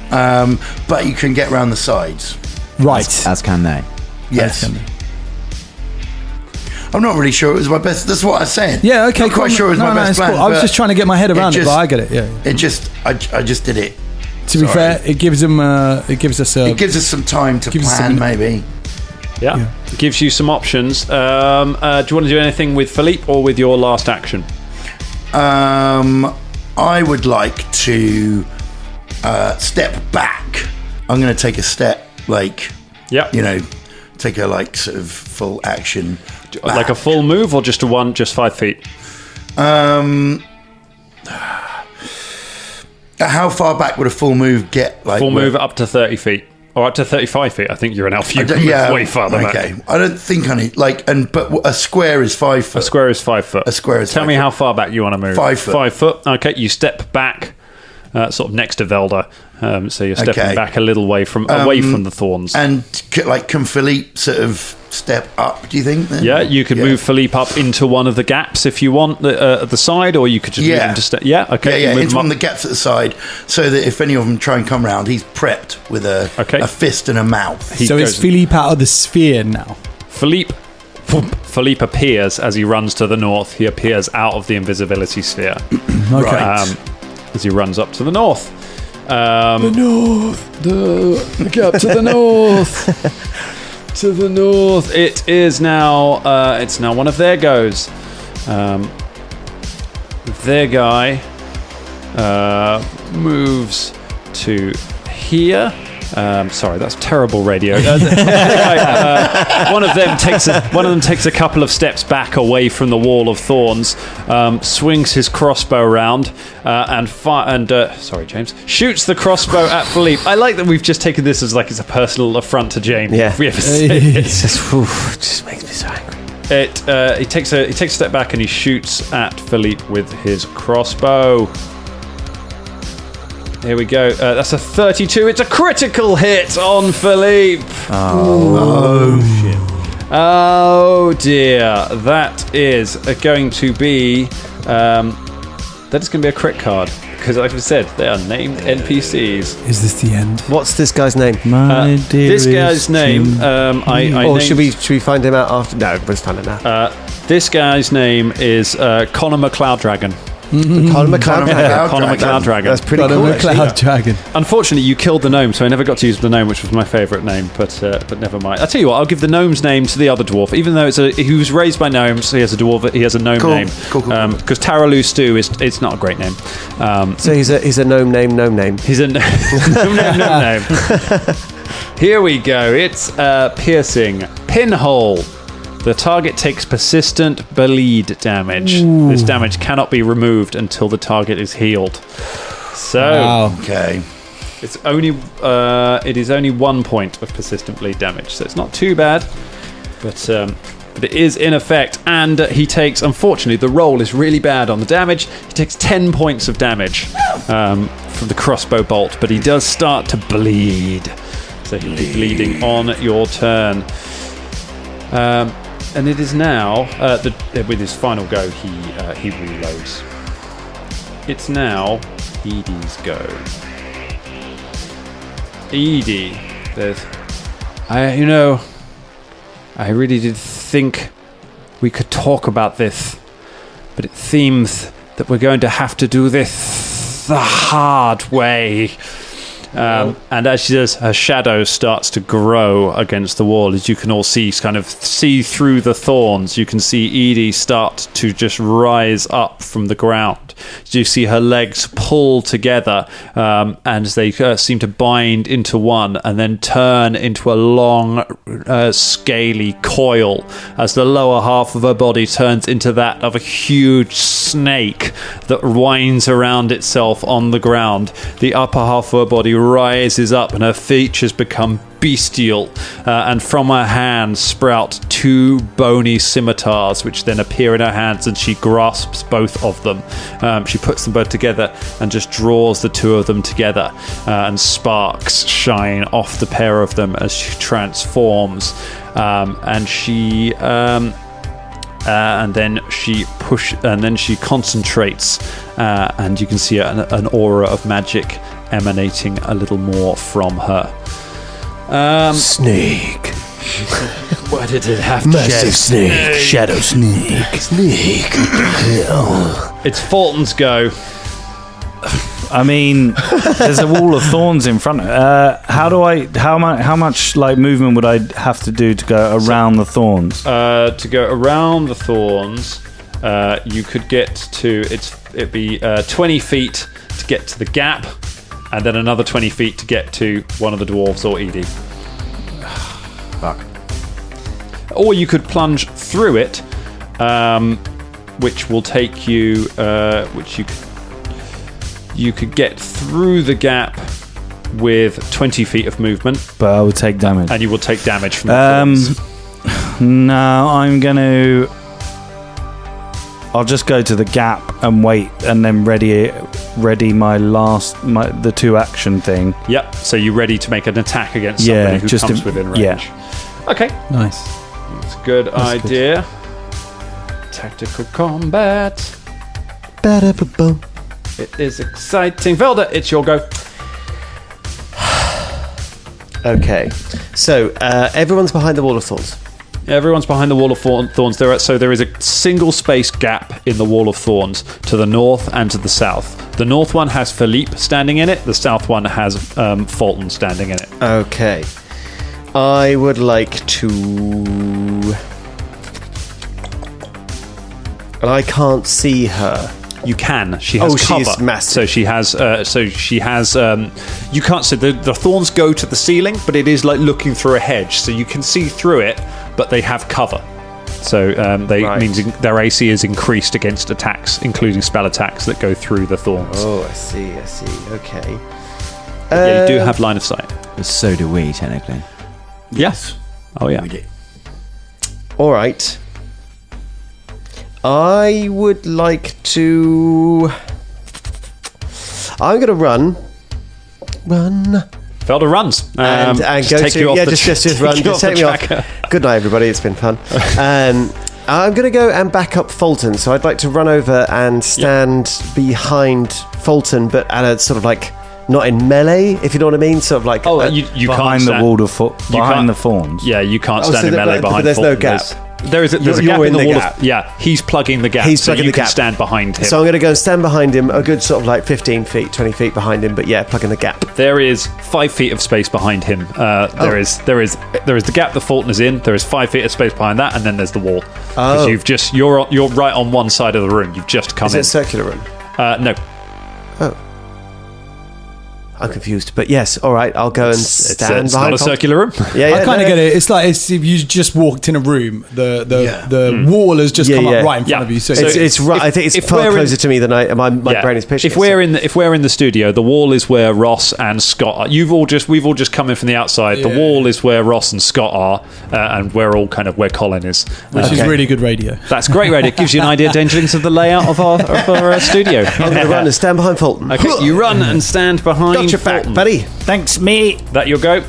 But you can get around the sides. Right. As can they. Yes. I'm not really sure it was my best. That's what I was saying. Yeah, okay. I'm quite sure it was my best plan. Cool. I was just trying to get my head around it, but I get it. Yeah. I just did it. To be fair, it gives us some time to plan, maybe. Yeah. Gives you some options. Do you want to do anything with Philipe or with your last action? I would like to step back. I'm going to take a step, like, take a like sort of full action. Back. Like a full move, or just 5 feet? How far back would a full move get? Like full move up to 30 feet. Or up to 35 feet. I think you're an elf. You can move way farther back. Okay. I don't think I need, but a square is 5 foot. A square is 5 foot. A square is Tell 5 me foot. how far back you want to move. 5 foot. 5 foot. Okay, you step back, sort of next to Velda. So you're stepping back a little way away from the thorns. And can Philipe sort of step up, do you think? Then? Yeah, you could move Philipe up into one of the gaps if you want at the side, or you could just move him to step. Yeah, okay. Yeah, into one of the gaps at the side, so that if any of them try and come round, he's prepped with a fist and a mouth. So is Philipe out of the sphere now? Philipe appears as he runs to the north. He appears out of the invisibility sphere. Okay. As he runs up to the north. The north. The gap to the north. To the north. It is now. It's now one of their goes. Their guy moves to here. Sorry, that's terrible radio. One of them takes a couple of steps back away from the wall of thorns, swings his crossbow around, sorry, James, shoots the crossbow at Philipe. I like that we've just taken this as like it's a personal affront to James. Yeah, if we ever say it. It's just makes me so angry. He takes a step back and he shoots at Philipe with his crossbow. Here we go. That's a 32. It's a critical hit on Philipe. Oh shit. Oh dear. That is going to be. That is going to be a crit card because, like I said, they are named NPCs. Is this the end? What's this guy's name? This guy's name. Should we find him out after? No, let's find it now. This guy's name is Connor Macleod Dragon. Connor Macleod Dragon. That's pretty cool. Macleod Dragon. Unfortunately, you killed the gnome, so I never got to use the gnome, which was my favourite name. But never mind. I'll tell you what. I'll give the gnome's name to the other dwarf, even though he was raised by gnomes. He has a dwarf. He has a gnome name. Cool. Because Taraloo Stew it's not a great name. So he's a gnome name. He's a gnome name. Here we go. It's piercing pinhole. The target takes persistent bleed damage. Ooh. This damage cannot be removed until the target is healed. So, okay, it is only 1 point of persistent bleed damage. So it's not too bad, but it is in effect. And he takes, unfortunately, the roll is really bad on the damage. He takes 10 points of damage from the crossbow bolt, but he does start to bleed. So he'll be bleeding on your turn. And it is now with his final go, he reloads. It's now Edie's go. Edie, I really did think we could talk about this, but it seems that we're going to have to do this the hard way. And as she does, her shadow starts to grow against the wall. As you can all see through the thorns, you can see Edie start to just rise up from the ground. You see her legs pull together, and they seem to bind into one and then turn into a long, scaly coil as the lower half of her body turns into that of a huge snake that winds around itself on the ground. The upper half of her body rises up and her features become bestial, and from her hands sprout 2 bony scimitars which then appear in her hands, and she grasps both of them. She puts them both together and just draws the 2 of them together, and sparks shine off the pair of them as she transforms, and then she concentrates, and you can see an aura of magic emanating a little more from her. Snake. Why did it have to Massive snake. Shadow snake. Snake. It's Fulton's go. I mean, there's a wall of thorns in front. How much like movement would I have to do to go around the thorns? To go around the thorns, you could get to it'd be 20 feet to get to the gap. and then another 20 feet to get to one of the dwarves or Edie. Fuck. Or you could plunge through it, which will take you, you could get through the gap with 20 feet of movement. But I would take damage. And you will take damage from the thorns. No, I'm going to... I'll just go to the gap and wait, and then ready the 2 action thing. Yep. So you're ready to make an attack against somebody who comes within range. Yeah. Okay. Nice. That's a good idea. Good. Tactical combat. It is exciting. Velda, it's your go. Okay. So, everyone's behind the wall of thorns. Everyone's behind the wall of thorns. There is a single space gap in the wall of thorns to the north and to the south. The north one has Philipe standing in it. The south one has Fulton standing in it. Okay. I would like to... And I can't see her. You can. She has cover. She's massive. So she has. You can't see the thorns go to the ceiling, but it is like looking through a hedge, so you can see through it. But they have cover, so means their AC is increased against attacks, including spell attacks that go through the thorns. Oh, I see. Okay. Yeah, you do have line of sight. So do we, technically. Yes. Oh yeah. We do. All right. I would like to... I'm going to run. Felder runs And go take to... you off Yeah, the just run. Just take me off. Good night, everybody. It's been fun. I'm going to go and back up Fulton. So I'd like to run over and stand behind Fulton, but at a sort of like... Not in melee, if you know what I mean. Sort of like... you behind can't the wall of behind the thorns. Yeah, you can't stand in melee behind there's Fulton. no gap. There's a You're gap in the in the wall. gap. Yeah, he's plugging the gap. He's so plugging you the can gap. stand behind him. So I'm going to go and stand behind him, a good sort of like 15 feet, 20 feet behind him, but yeah, plugging the gap. There is 5 feet of space behind him. There is the gap that Fulton is in. There is 5 feet of space behind that, and then there's the wall. Because you're right on one side of the room. You've just come in. Is it a circular room? No. Oh. I'm confused, but yes, all right, I'll go and stand it's behind not a circular room. Yeah, I kind of get it. It's like if you just walked in a room, the wall has just come up right in front of you. So it's right. I think it's far closer to me than my brain is picturing. If we're in the studio, the wall is where Ross and Scott are. We've all just come in from the outside. The wall is where Ross and Scott are, and we're all kind of where Colin is. Which is really good radio. That's great radio. It gives you an idea, Dangerlings, of the layout of our studio. I'm going to run and stand behind Fulton. Okay, you run and stand behind. Got your back, buddy. Thanks, mate. That your go?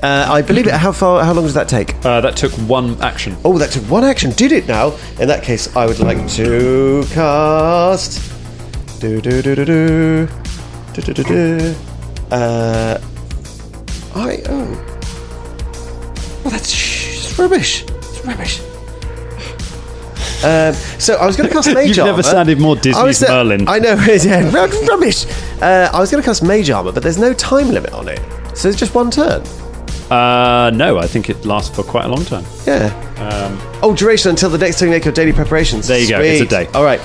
I believe it. How long does that take? That took 1 action. Oh, that took 1 action. Did it now? In that case, I would like to cast. Well, that's rubbish. It's rubbish. So I was going to cast Mage Armor. You've never sounded more Disney's Merlin. I know, yeah, rubbish. I was going to cast Mage Armor, but there's no time limit on it. So it's just 1 turn. No, I think it lasts for quite a long time. Yeah. Duration until the next time you make your daily preparations. There you go, it's a day. All right.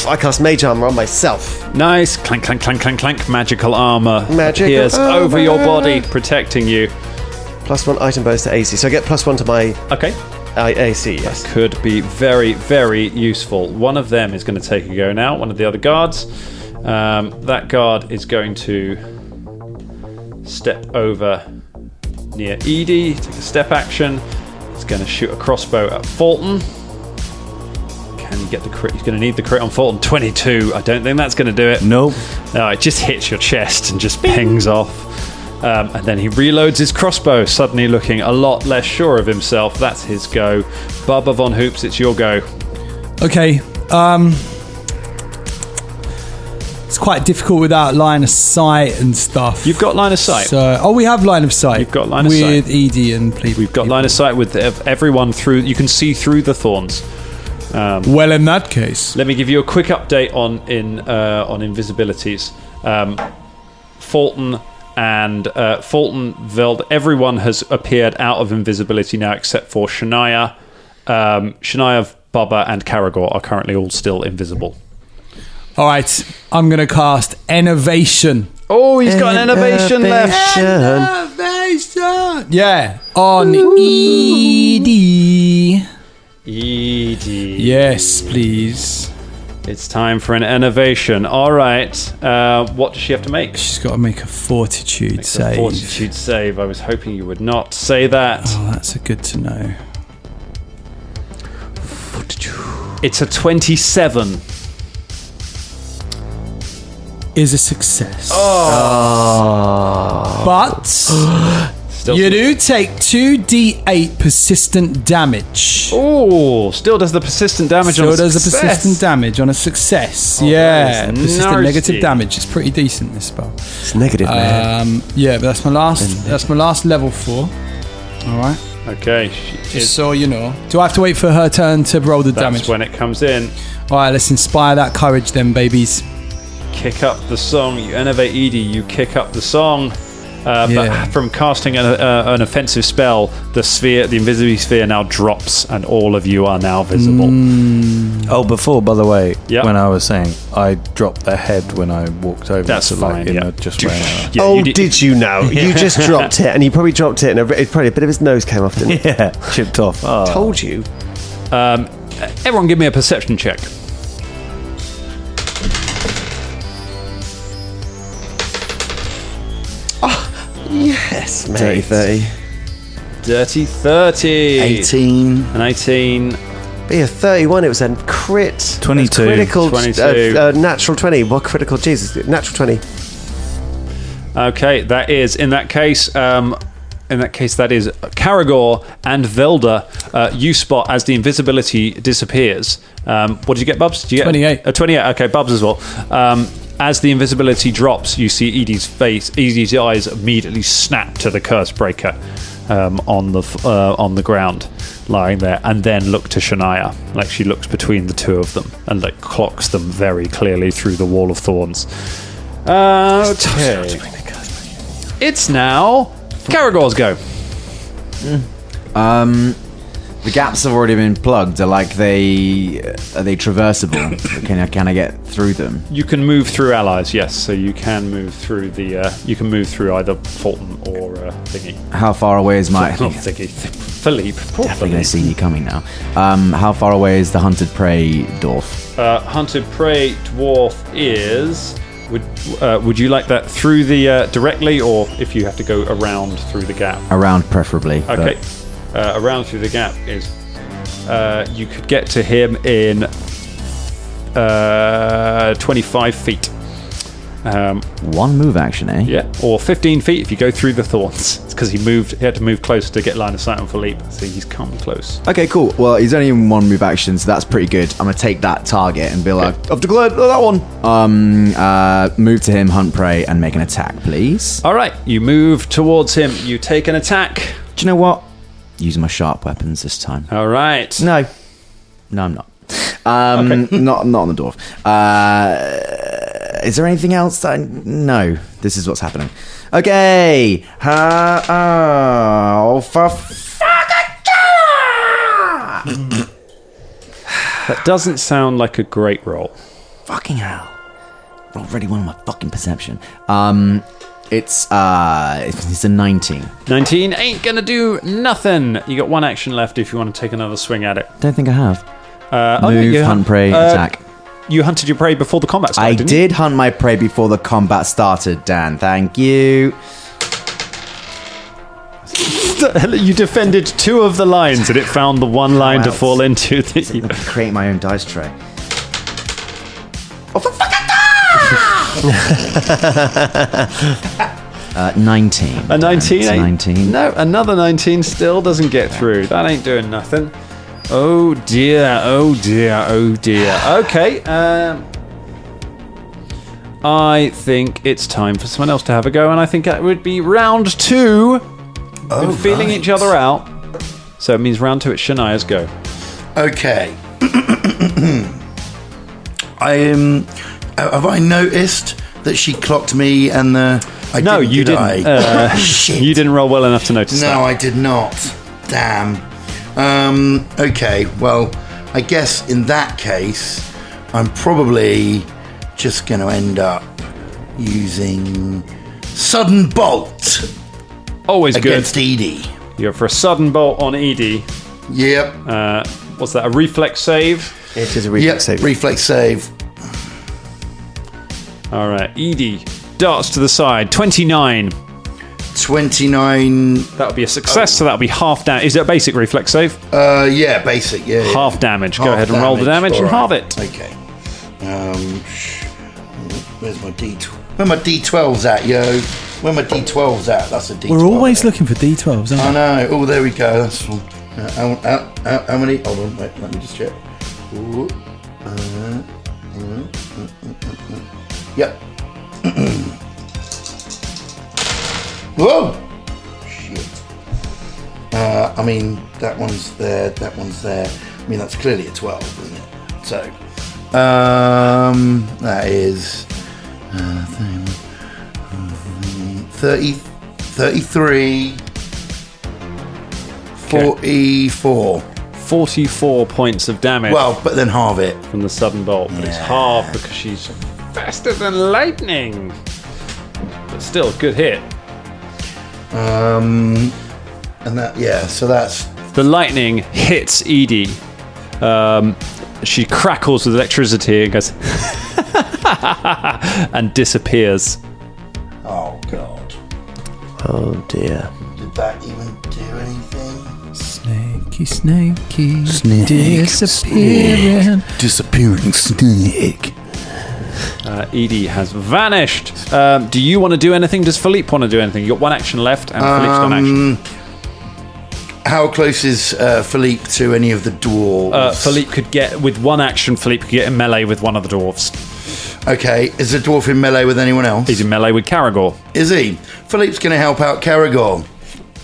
I cast Mage Armor on myself. Nice. Clank, clank, clank, clank, clank. Magical armor appears armor. over your body, protecting you. +1 item bonus to AC. So I get +1 to my Okay. AC, yes. Could be very, very useful. One of them is going to take a go now, one of the other guards. That guard is going to step over near Edie, take a step action. He's going to shoot a crossbow at Fulton. Can he get the crit? He's going to need the crit on Fulton. 22. I don't think that's going to do it. Nope. No, it just hits your chest and just pings off. And then he reloads his crossbow, suddenly looking a lot less sure of himself. That's his go. Bubba Von Hoops, it's your go. Okay. It's quite difficult without line of sight and stuff. You've got line of sight. So, we have line of sight. You've got line of sight. With Edie and Philipe. We've got line of sight with everyone through. You can see through the thorns. Well, in that case, let me give you a quick update on invisibilities. Fulton and Veld. Everyone has appeared out of invisibility now, except for Shania. Shania, Bubba, and Karagor are currently all still invisible. All right, I'm going to cast Innovation Oh, he's got an innovation left. Yeah, on Edie. Edie. Yes, please. It's time for an innovation. All right. What does she have to make? She's got to make a fortitude save. A fortitude save. I was hoping you would not say that. Oh, that's a good to know. It's a 27. Is a success. Oh. But Still you do take 2d8 persistent damage. Oh, still does the persistent damage on a Still does the success. persistent damage on a success. Oh, yeah, that is persistent nasty. negative damage. It's pretty decent, this spell. It's negative, man. Yeah, but that's my last level 4. All right. Okay. Just so you know. Do I have to wait for her turn to roll the damage? That's when it comes in. All right, let's inspire that courage then, babies. Kick up the song. You innovate Edie. You kick up the song. But from casting an offensive spell, the invisibility sphere now drops, and all of you are now visible. Oh, before, by the way, Yep. when I was saying I dropped their head when I walked over. That's so, fine, Like, yeah. just ran out. Yeah, Oh, did you know? You just dropped it, and he probably dropped it, and probably a bit of his nose came off, didn't it? Yeah, chipped off. Oh. Told you. Everyone, give me a perception check. Yes, mate. 30. Dirty 30. 18. An 18. Be a 31. It was a crit. 22. Critical. 22. Natural 20. What critical? Jesus. Natural 20. Okay, that is in that case. That is Caragor and Velda. You spot as the invisibility disappears. What did you get, Bubs? Did you get 28. 28. Okay, Bubs as well. As the invisibility drops, you see Edie's eyes immediately snap to the curse breaker on the ground, lying there, and then look to Shania. Like she looks between the two of them and like clocks them very clearly through the wall of thorns. Okay. It's now Caragor's go. The gaps have already been plugged. Are they traversable? Can I get through them? You can move through allies, yes. So you can move through you can move through either Fulton or Thingy. How far away is my? Not Thingy. Philipe. Poor Definitely going to Philippe. see you coming now. How far away is the hunted prey dwarf? Hunted prey dwarf is. Would you like that through the directly, or if you have to go around through the gap? Around, preferably. Okay. Around through the gap is you could get to him in 25 feet. One move action, eh? Yeah, or 15 feet if you go through the thorns. It's because he had to move closer to get line of sight on Philippe, so he's come close. Okay, cool. Well, he's only in one move action, so that's pretty good. I'm gonna take that target and be like, I've declared that one. Move to him, hunt prey, and make an attack, please. All right, you move towards him. You take an attack. Do you know what? Using my sharp weapons this time. All right. No, I'm not. Okay. Not on the dwarf. Is there anything else no, this is what's happening. Okay. For That doesn't sound like a great roll. fucking hell. Rolled already one on my fucking perception. It's a 19. 19 ain't gonna do nothing. You got one action left if you want to take another swing at it. Don't think I have. Move, hunt prey, attack. You hunted your prey before the combat started, I didn't did hunt my prey before the combat started, Dan. Thank you. you? You defended two of the lines and it found the one line to fall into. Create my own dice tray. Oh, for fucking 19. A 19? It's a 19. No, another 19 still doesn't get through. That ain't doing nothing. Oh dear, oh dear, oh dear. Okay, I think it's time for someone else to have a go, and I think that would be round 2. Been feeling each other out. So it means round 2, it's Shania's go. Okay. Have I noticed that she clocked me and the... No, you didn't. Shit. You didn't roll well enough to notice that. No, I did not. Damn. Okay, well, I guess in that case, I'm probably just going to end up using Sudden Bolt Always good. against Edie. You're for a sudden bolt on Edie. Yep. What's that? A reflex save? It is a reflex save. Reflex save. All right. Edie darts to the side. 29. 29. That would be a success, so that would be half damage. Is it a basic reflex save? Yeah, basic. Yeah. Half damage. Go Half ahead and roll the damage and halve Alright. it. Okay. Where's my D12? Where my D12's at, yo? Where my D12's at? That's a D12. We're always looking for D12s, aren't I we? know. Oh, there we go. That's one. How many? Hold on. Wait, let me just check. Ooh. Yep. Whoa! Shit. I mean, that one's there. That one's there. I mean, that's clearly a 12, isn't it? So, that is 30, 33, 44. 44 points of damage. Well, but then halve it. From the sudden bolt, but it's halved because she's faster than lightning. But still, good hit. And that, so that's The lightning hits Edie. She crackles with electricity and goes and disappears. oh god. Oh dear. Did that even do anything? Snakey, Snake, disappearing. Disappearing snake. Edie has vanished. Do you want to do anything? Does Philippe want to do anything? You got one action left, and Philippe's got action. How close is Philippe to any of the dwarves? Philippe could get with one action. Philippe could get in melee with one of the dwarves. Okay, is the dwarf in melee with anyone else? He's in melee with Caragor. Is he? Philippe's going to help out Caragor.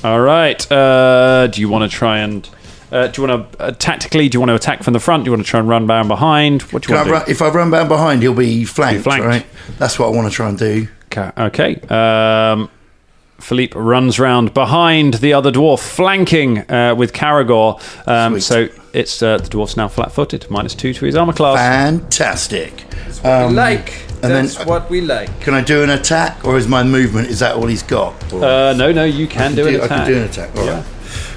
All right. Do you want to try and? Do you want to tactically? Do you want to attack from the front? Do you want to try and run down behind? What do you want to do? If I run down behind, he'll be flanked, flanked. right? That's what I want to try and do. Okay. Philippe runs round behind the other dwarf, flanking with Caragor. So it's the dwarf's now flat-footed, -2 to his armor class. Fantastic. That's what we like. Can I do an attack, or is my movement? Is that all he's got? Or No, you can do an attack. I can do an attack. All right.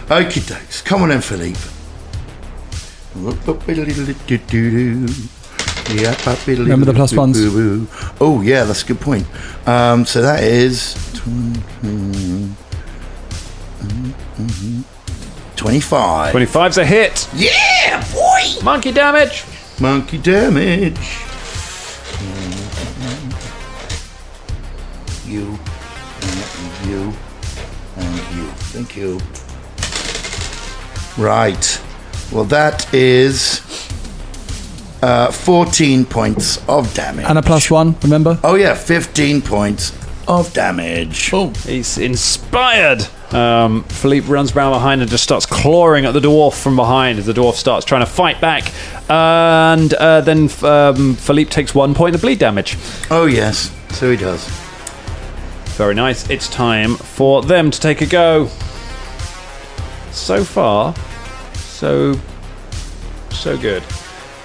Okie dokes. Come on then, Philippe. Remember the plus ones. Oh yeah, that's a good point. So that is 25. 25's a hit. Yeah, boy. Monkey damage. Monkey damage. You and you and you. Thank you. Right. Well, that is 14 points of damage. And a +1, remember? Oh yeah, 15 points of damage. Oh, he's inspired. Philippe runs round behind and just starts clawing at the dwarf from behind as the dwarf starts trying to fight back. And then Philippe takes 1 point of bleed damage. Oh yes, so he does. Very nice. It's time for them to take a go. So far, so good.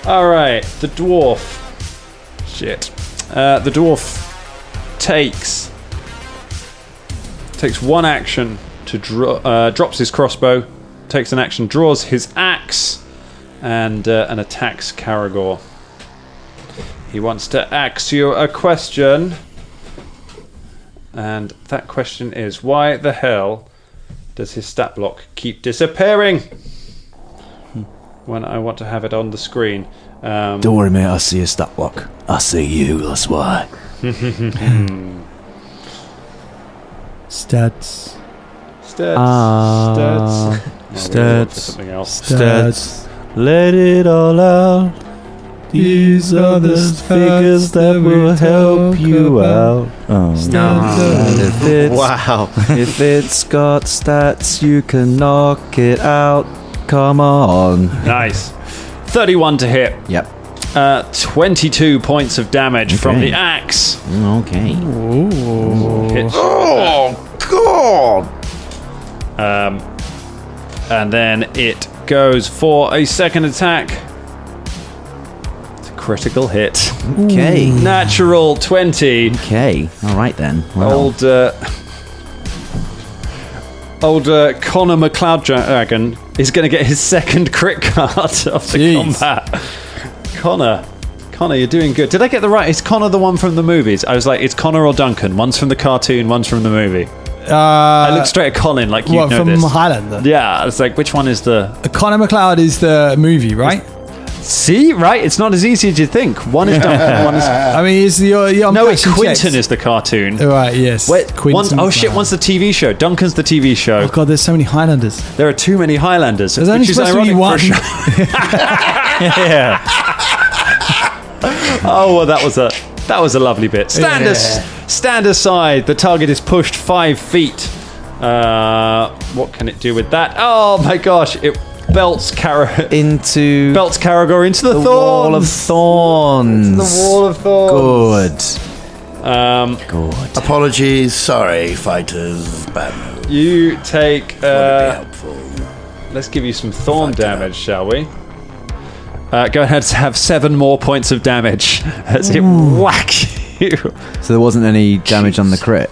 All right, the dwarf. Shit. The dwarf takes one action to drops his crossbow, takes an action, draws his axe, and attacks Caragor. He wants to ask you a question, and that question is: why the hell does his stat block keep disappearing when I want to have it on the screen? Don't worry, mate. I see a stat block. I see you. That's why. Stats. Stats. Something else. Stats. Let it all out. These are the figures that will help you out. Wow. If it's got stats, you can knock it out. Come on. Nice. 31 to hit. Yep. 22 points of damage from the axe. Okay. Hits. Oh God! And then it goes for a second attack. It's a Critical hit. Okay. Natural 20. Okay. All right then. Well, Old Connor Macleod Dragon is going to get his second crit card of the combat. Connor, you're doing good. Did I get the right? Is Connor the one from the movies? I was like, it's Connor or Duncan. One's from the cartoon, one's from the movie. I looked straight at Colin like you know from this. Highlander? Yeah, it's like, which one is the... Connor Macleod is the movie, right? See, right? It's not as easy as you think. One is Duncan, one is... I mean, is your No, it's Quentin is the cartoon. Right, yes. Wait, Quentin one's the TV show. Duncan's the TV show. Oh, God, there's so many Highlanders. There are too many Highlanders. There's only supposed to be one. Yeah. Oh, well, that was a lovely bit. Stand aside. The target is pushed 5 feet. What can it do with that? Oh my gosh! It belts Caragor into the thorns. Wall of thorns. The wall of thorns. Good. Good. Apologies, sorry, fighters. Bad move. You take. Would it be helpful? Let's give you some thorn damage, shall we? Go ahead and have 7 more points of damage as it whack you. So there wasn't any damage on the crit?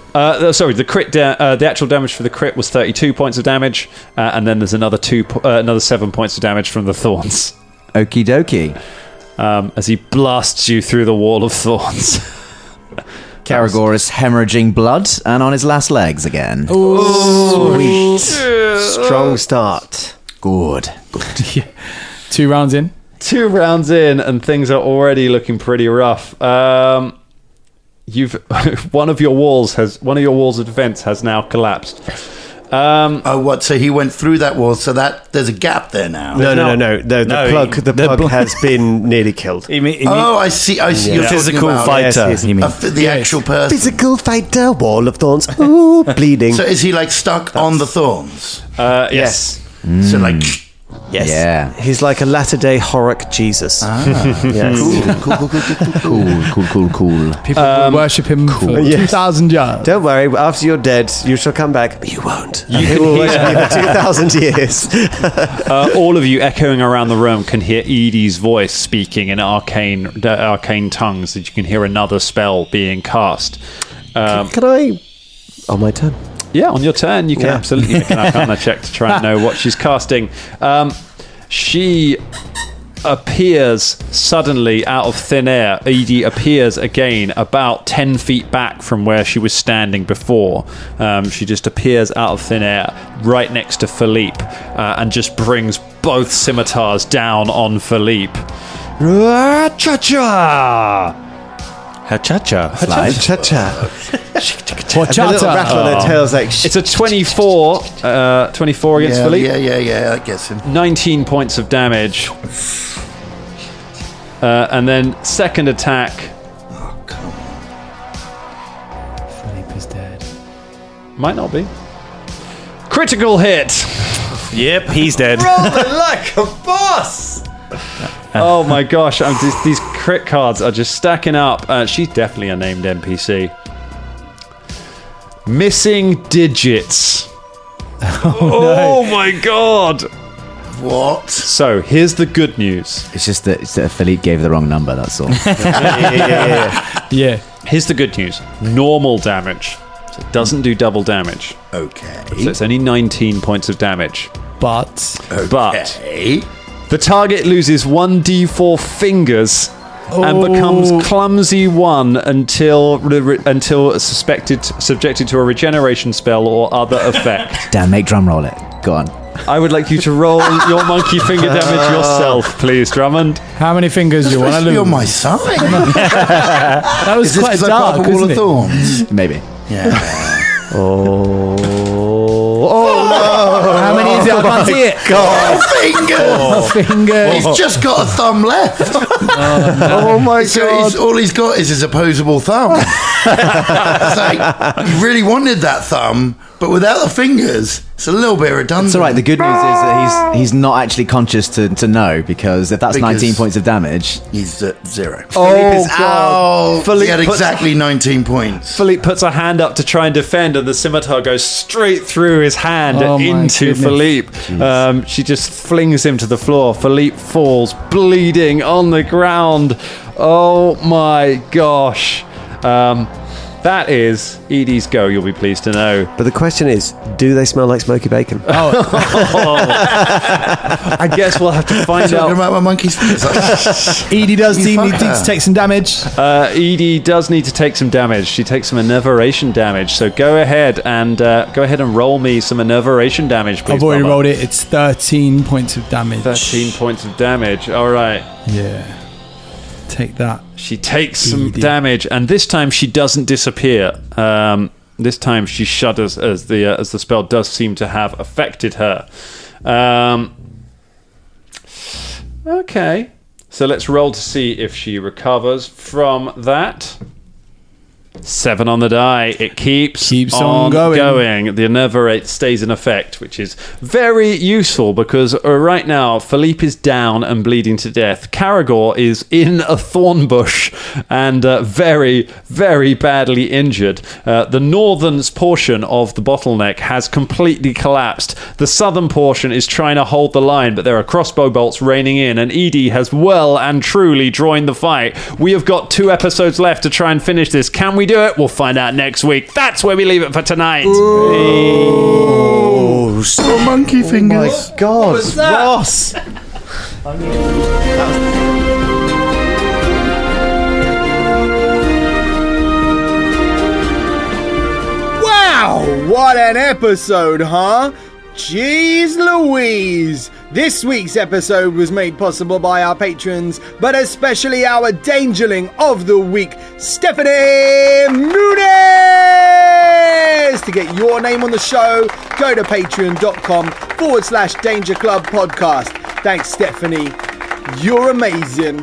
Sorry, the crit. The actual damage for the crit was 32 points of damage, and then there's another 7 points of damage from the thorns. Okie dokie. As he blasts you through the wall of thorns. Caragor is hemorrhaging blood and on his last legs again. Sweet. Strong start. Good. 2 rounds in. 2 rounds in, and things are already looking pretty rough. You've one of your walls of defense has now collapsed. Oh, what? So he went through that wall, so that there's a gap there now. No. The plug has been nearly killed. I see. You're physical talking about fighter. Yes, you mean? the actual person. Physical fighter, wall of thorns. Ooh, bleeding. So is he like stuck on the thorns? Yes. So like. Yes. Yeah. He's like a latter-day Horrocks Jesus. Yes. Cool. People will worship him for 2,000 years. Don't worry, after you're dead, you shall come back. You won't. You will worship me for 2,000 years. All of you echoing around the room can hear Edie's voice speaking in arcane tongues, that you can hear another spell being cast. Can I... On my turn. Yeah, on your turn, you can absolutely make an Arcana check to try and know what she's casting. She appears suddenly out of thin air. Edie appears again about 10 feet back from where she was standing before. She just appears out of thin air right next to Philipe and just brings both scimitars down on Philipe. Cha-cha! Cha-cha. Cha-cha. Horchata. A little rattle on their tails like... It's a 24 against Philipe. Yeah, I guess him. 19 points of damage. And then second attack. Oh, come on. Philipe is dead. Might not be. Critical hit. Yep, he's dead. Rolling like a boss! Oh my gosh, these crit cards are just stacking up. She's definitely a named NPC. Missing digits. Oh my god. What? So here's the good news. It's just that Philippe gave the wrong number, that's all. Yeah. Here's the good news. Normal damage. So it doesn't do double damage. Okay. So it's only 19 points of damage. But The target loses 1d4 fingers and becomes clumsy 1 until subjected to a regeneration spell or other effect. Dan, make drum roll it. Go on. I would like you to roll your monkey finger damage yourself, please, Drummond. how many fingers do you want to Supposed to be lose? on my side. That was Is this quite 'cause I dark, pop a wall isn't of it? thorns? Maybe. Yeah. How many is it? I can't see it. Finger. Finger. He's just got a thumb left. Oh my So all he's got is his opposable thumb. It's like, you really wanted that thumb, but without the fingers, it's a little bit redundant. It's all right. The good news is that he's not actually conscious to know, because if that's 19 points of damage, he's at 0. Oh, God. He had exactly 19 points. Philippe puts a hand up to try and defend, and the scimitar goes straight through his hand into goodness. Philippe. She just flings him to the floor. Philippe falls bleeding on the ground. Oh my gosh. That is Edie's go, you'll be pleased to know. But the question is, do they smell like smoky bacon? I guess we'll have to find Talking out. about my monkey's feet. Edie does need to take some damage. Edie does need to take some damage. She takes some enervation damage. So go ahead and roll me some enervation damage, please. I've already Bubba. rolled it. It's 13 points of damage. 13 points of damage. All right. Yeah. Take that. She takes some damage, and this time she doesn't disappear. This time she shudders as the spell does seem to have affected her. Okay, so let's roll to see if she recovers from that. 7 on the die. It keeps on going. The enervate stays in effect, which is very useful because right now Philippe is down and bleeding to death. Caragor is in a thorn bush and very, very badly injured. The northern portion of the bottleneck has completely collapsed. The southern portion is trying to hold the line, but there are crossbow bolts raining in, and Edie has well and truly joined the fight. We have got 2 episodes left to try and finish this. Can we do it? We'll find out next week. That's where we leave it for tonight. Oh, so monkey fingers. My God, Ross! Wow, what an episode, huh? Jeez Louise! This week's episode was made possible by our patrons, but especially our Dangerling of the Week, Stephanie Muniz! To get your name on the show, go to patreon.com/Danger Club Podcast. Thanks, Stephanie. You're amazing.